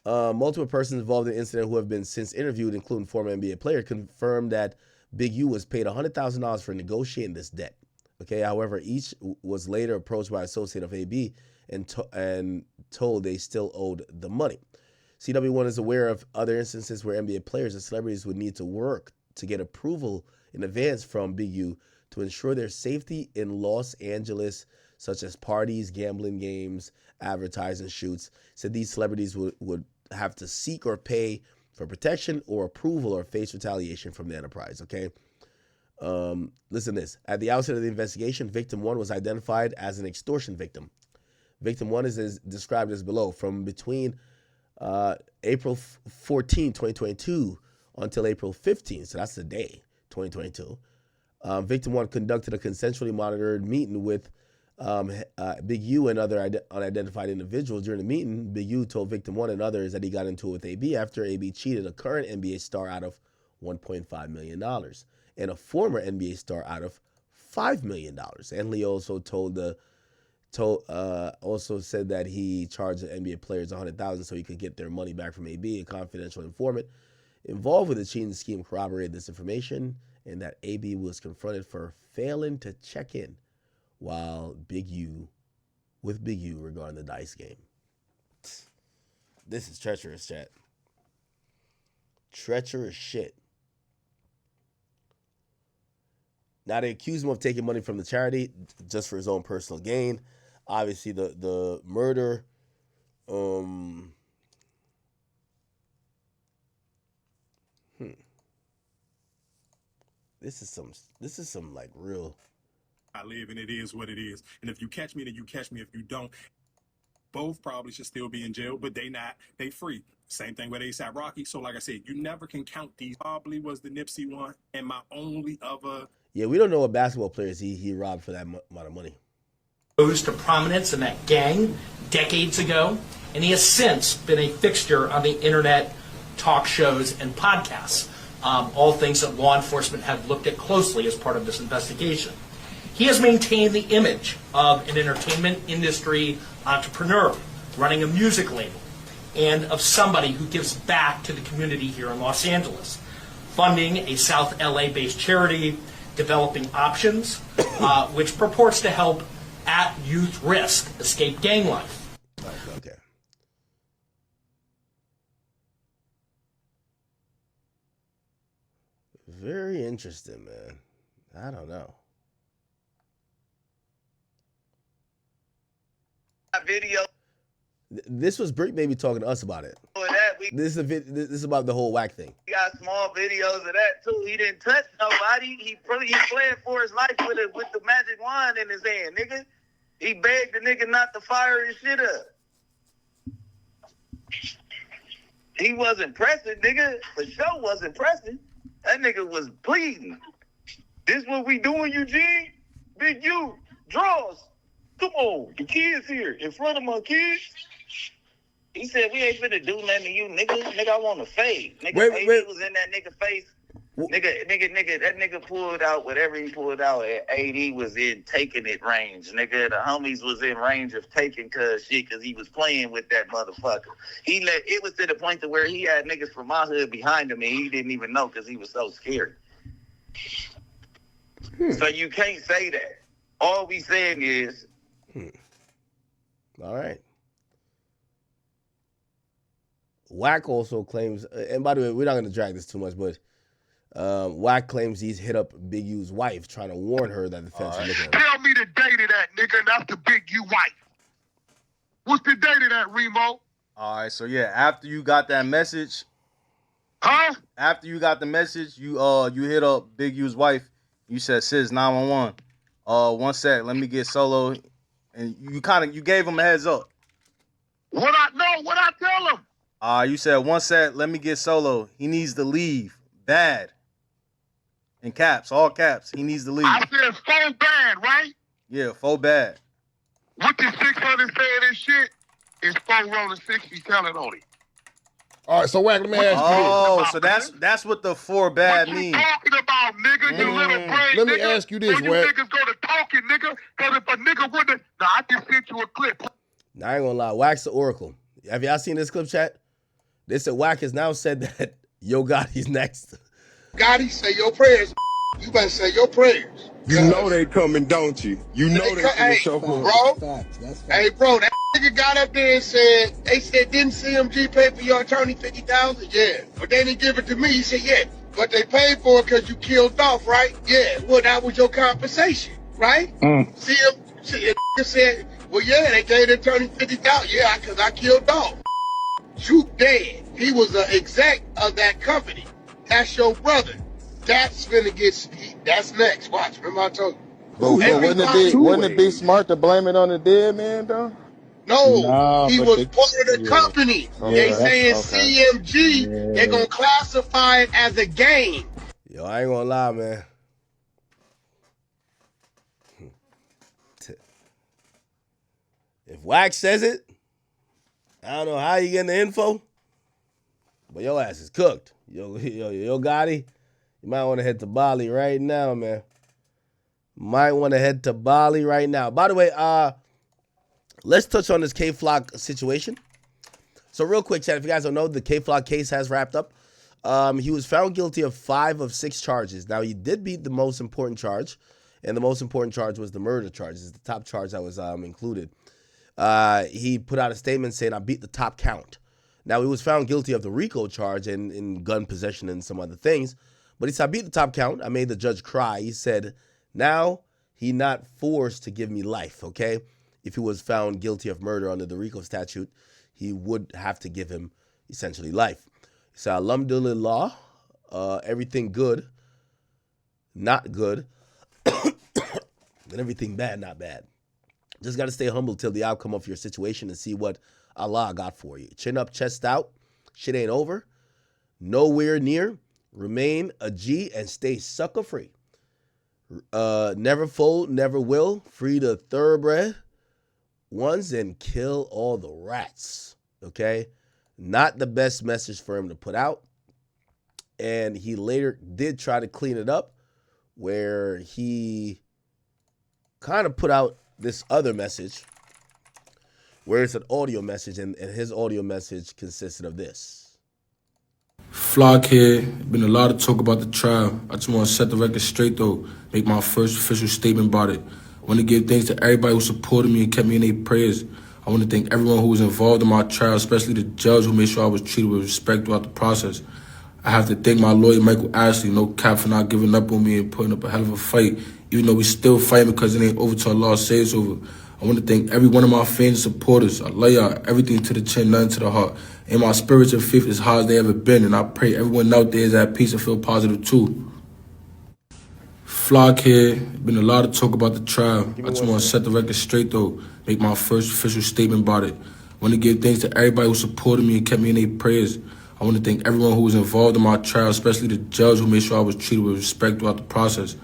Multiple persons involved in the incident who have been since interviewed, including former NBA player, confirmed that Big U was paid $100,000 for negotiating this debt. Okay, however, each was later approached by an associate of AB and told they still owed the money. CW1 is aware of other instances where NBA players and celebrities would need to work to get approval in advance from Big U to ensure their safety in Los Angeles, such as parties, gambling games, advertising shoots. Said these celebrities would have to seek or pay for protection or approval or face retaliation from the enterprise, okay? Listen to this. At the outset of the investigation, victim 1 was identified as an extortion victim. Victim 1 is described as below. From between April 14, 2022 until April 15, so that's the day, 2022, Victim 1 conducted a consensually monitored meeting with Big U and other unidentified individuals. During the meeting, Big U told Victim 1 and others that he got into it with AB after AB cheated a current NBA star out of $1.5 million and a former NBA star out of $5 million. And Lee also also said that he charged the NBA players $100,000 so he could get their money back from AB. A confidential informant involved with the cheating scheme corroborated this information, and that AB was confronted for failing to check in while Big U regarding the dice game. This is treacherous, chat. Treacherous shit. Now they accuse him of taking money from the charity just for his own personal gain. Obviously, the murder. This is some like real. I live and it is what it is. And if you catch me, then you catch me. If you don't, both probably should still be in jail, but they not. They free. Same thing with A$AP Rocky. So like I said, you never can count these. Probably was the Nipsey one, and my only other. Yeah, we don't know what basketball players he robbed for that amount of money. Rose to prominence in that gang decades ago, and he has since been a fixture on the internet, talk shows, and podcasts, all things that law enforcement have looked at closely as part of this investigation. He has maintained the image of an entertainment industry entrepreneur running a music label and of somebody who gives back to the community here in Los Angeles, funding a South LA-based charity, developing Options, which purports to help at youth risk escape gang life. Okay. Very interesting, man. I don't know. Video. This was Brick Baby talking to us about it. This is about the whole whack thing. We got small videos of that too. He didn't touch nobody. He playing for his life with the magic wand in his hand, nigga. He begged the nigga not to fire his shit up. He wasn't pressing, nigga. For sure wasn't pressing. That nigga was pleading. This what we doing, Eugene? Big U, draws. Come on, the kids here in front of my kids. He said, we ain't finna do nothing to you, nigga. Nigga, I want to fade. Nigga, wait. Was in that nigga face. Nigga, that nigga pulled out whatever he pulled out. AD was in taking it range. Nigga, the homies was in range of taking cuz he was playing with that motherfucker. It was to the point to where he had niggas from my hood behind him and he didn't even know because he was so scared. So you can't say that. All we saying is, All right. Wack also claims, and by the way, we're not going to drag this too much, but Wack claims he's hit up Big U's wife, trying to warn her that the feds are looking at him. Tell me the date of that, nigga, and that's the Big U wife. What's the date of that, Remo? All right, so yeah, after you got that message, Huh? after you got the message, you hit up Big U's wife. You said, "Sis, 911. 1 sec, let me get Solo," and you gave him a heads up. What I tell him? You said, "1 sec, let me get Solo. He needs to leave. Bad." In caps, all caps. He needs to leave. I said so bad, right? Yeah, full bad. What the 600 saying this shit is 4 rolling 60 telling on it. All right, so Wack, let me ask you Oh, so that's what the 4 bad means. Talking about, nigga, you little brain. Let me nigga. ask you this, So you Wack. niggas go to talking, nigga. Because if a nigga wouldn't, nah, I just sent you a clip. Now, I ain't gonna lie, Wack's the Oracle. Have y'all seen this clip, chat? They said Wack has now said that Yo Gotti's next. Gotti, say your prayers. You better say your prayers. You know they coming, don't you? You know they finna show up. Bro, hey, bro, that nigga got up there and said, they said, didn't CMG pay for your attorney $50,000? Yeah. But they didn't give it to me. He said, yeah. But they paid for it because you killed Dolph, right? Yeah. Well, that was your compensation, right? CMG said, well, yeah, they gave the attorney $50,000. Yeah, because I killed Dolph. You dead. He was an exec of that company. That's your brother. That's finna get, that's next. Watch, remember I told you. But wouldn't it be smart to blame it on the dead man, though? No, he was part of the company. They saying CMG, they're gonna classify it as a game. Yo, I ain't gonna lie, man. If Wax says it, I don't know how you getting the info, but your ass is cooked. Yo Gotti, you might want to head to Bali right now, man. Might want to head to Bali right now. By the way, let's touch on this K-Flock situation. So real quick, chat, if you guys don't know, the K-Flock case has wrapped up. He was found guilty of 5 of 6 charges. Now, he did beat the most important charge, and the most important charge was the murder charge. It's the top charge that was included. He put out a statement saying, I beat the top count. Now, he was found guilty of the RICO charge and in gun possession and some other things. But he said, I beat the top count. I made the judge cry. He said, now he not forced to give me life, okay? If he was found guilty of murder under the RICO statute, he would have to give him essentially life. He said, alhamdulillah, everything good, not good, and everything bad, not bad. Just got to stay humble till the outcome of your situation and see what Allah got for you. Chin up, chest out. Shit ain't over. Nowhere near. Remain a G and stay sucker free. Never fold, never will. Free the thoroughbred ones and kill all the rats. Okay? Not the best message for him to put out. And he later did try to clean it up where he kind of put out this other message where it's an audio message, and his audio message consisted of this. Flock here. Been a lot of talk about the trial. I just want to set the record straight, though. Make my first official statement about it. I want to give thanks to everybody who supported me and kept me in their prayers. I want to thank everyone who was involved in my trial, especially the judge who made sure I was treated with respect throughout the process. I have to thank my lawyer, Michael Ashley, no cap, for not giving up on me and putting up a hell of a fight, even though we still fighting because it ain't over till Allah says it's over. I want to thank every one of my fans and supporters. I love y'all, everything to the chin, nothing to the heart. And my spirits and faith is high as they ever been, and I pray everyone out there is at peace and feel positive too. Flock here. Been a lot of talk about the trial. I just want to set the record straight, though. Make my first official statement about it. I want to give thanks to everybody who supported me and kept me in their prayers. I want to thank everyone who was involved in my trial, especially the judge who made sure I was treated with respect throughout the process.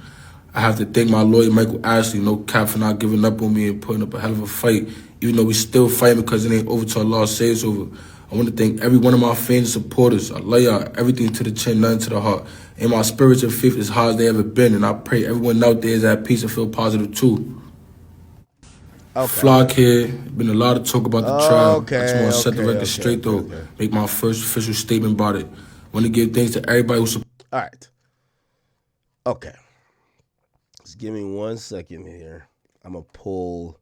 I have to thank my lawyer, Michael Ashley, no cap, for not giving up on me and putting up a hell of a fight, even though we still fighting because it ain't over till Allah says it's over. I want to thank every one of my fans and supporters. I love y'all, everything to the chin, nothing to the heart. And my spirits and faith is high as they ever been, and I pray everyone out there is at peace and feel positive too. Okay. Flock here. Been a lot of talk about the trial. I just want to set the record straight, though. Make my first official statement about it. I want to give thanks to everybody who supported. All right. Okay. Just give me 1 second here. I'm gonna pull.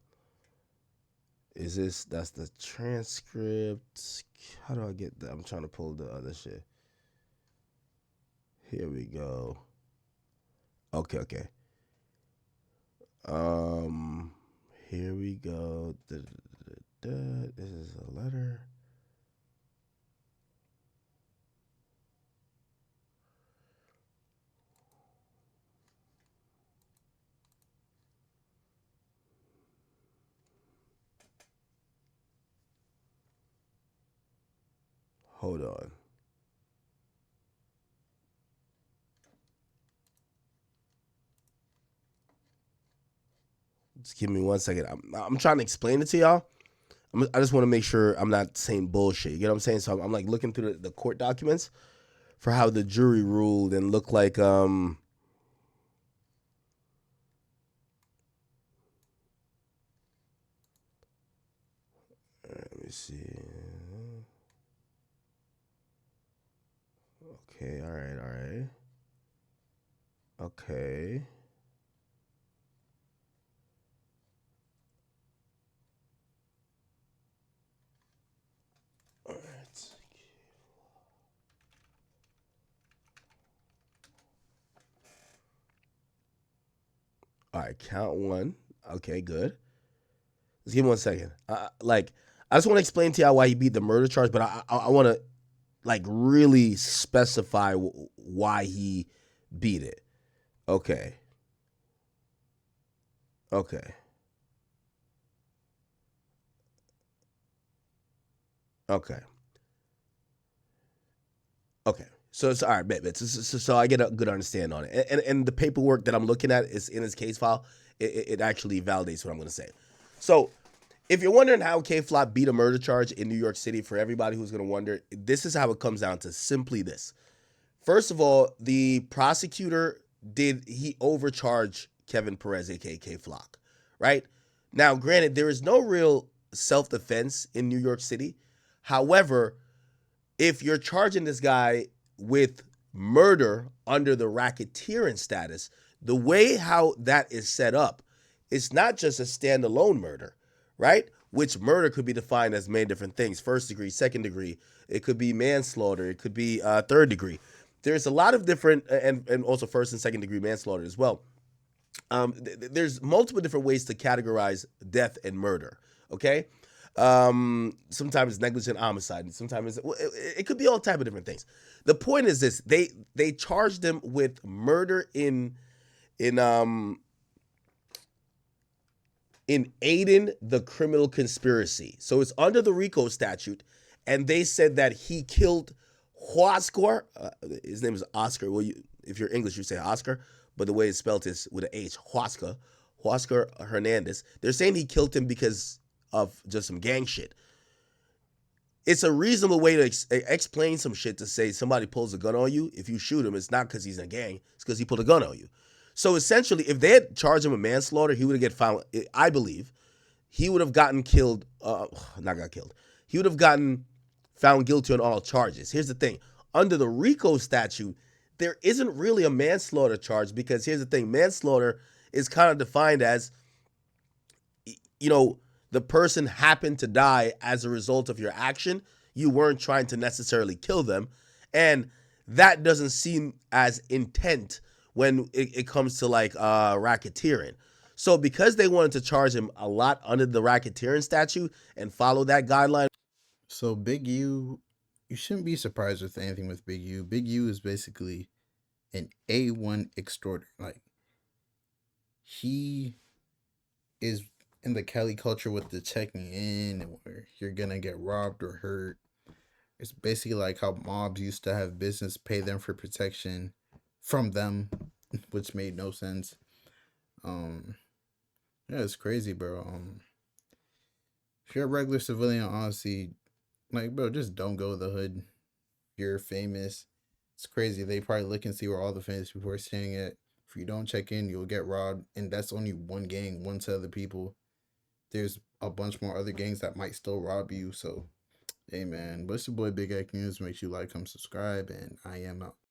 That's the transcript. How do I get that? I'm trying to pull the other shit. Here we go. Okay. Here we go. This is a letter. Hold on. Just give me 1 second. I'm trying to explain it to y'all. I just want to make sure I'm not saying bullshit. You get what I'm saying? So I'm like looking through the court documents for how the jury ruled and looked like let me see. Okay, all right. Okay. All right. All right, count one. Okay, good. Just give me 1 second. I just want to explain to y'all why he beat the murder charge, but I want to like really specify why he beat it. Okay. Okay. So it's all right, bet. So I get a good understanding on it, and the paperwork that I'm looking at is in his case file. It actually validates what I'm going to say. So if you're wondering how K-Flop beat a murder charge in New York City, for everybody who's going to wonder, this is how it comes down to simply this. First of all, the prosecutor he overcharged Kevin Perez, aka K-Flock, right? Now, granted, there is no real self-defense in New York City. However, if you're charging this guy with murder under the racketeering status, the way how that is set up, it's not just a standalone murder, right? Which murder could be defined as many different things: first degree, second degree. It could be manslaughter. It could be third degree. There's a lot of different, and also first and second degree manslaughter as well. There's multiple different ways to categorize death and murder. Okay. Sometimes it's negligent homicide, and sometimes it could be all type of different things. The point is this: they charged him with murder in aiding the criminal conspiracy. So it's under the RICO statute, and they said that he killed Huascar. His name is Oscar. Well, if you're English, you say Oscar, but the way it's spelled is with an H. Huascar Hernandez. They're saying he killed him because of just some gang shit. It's a reasonable way to explain some shit to say somebody pulls a gun on you. If you shoot him, it's not because he's in a gang. It's because he pulled a gun on you. So essentially, if they had charged him with manslaughter, he would have get found. I believe he would have gotten killed. Not got killed. He would have gotten found guilty on all charges. Here's the thing: under the RICO statute, there isn't really a manslaughter charge, because here's the thing: manslaughter is kind of defined as, the person happened to die as a result of your action. You weren't trying to necessarily kill them, and that doesn't seem as intent when it comes to like racketeering. So because they wanted to charge him a lot under the racketeering statute and follow that guideline. So Big U, you shouldn't be surprised with anything with Big U. Big U is basically an A1 extorter. Like, he is in the Cali culture with the checking in where you're gonna get robbed or hurt. It's basically like how mobs used to have business pay them for protection from them, which made no sense. Yeah, it's crazy, bro. If you're a regular civilian, honestly, like, bro, just don't go to the hood. You're famous. It's crazy. They probably look and see where all the famous people are staying at. If you don't check in, you'll get robbed. And that's only one gang, one set of the people. There's a bunch more other gangs that might still rob you. So, hey, man, what's your boy Big Akademiks? Make sure you like, comment, subscribe, and I am out.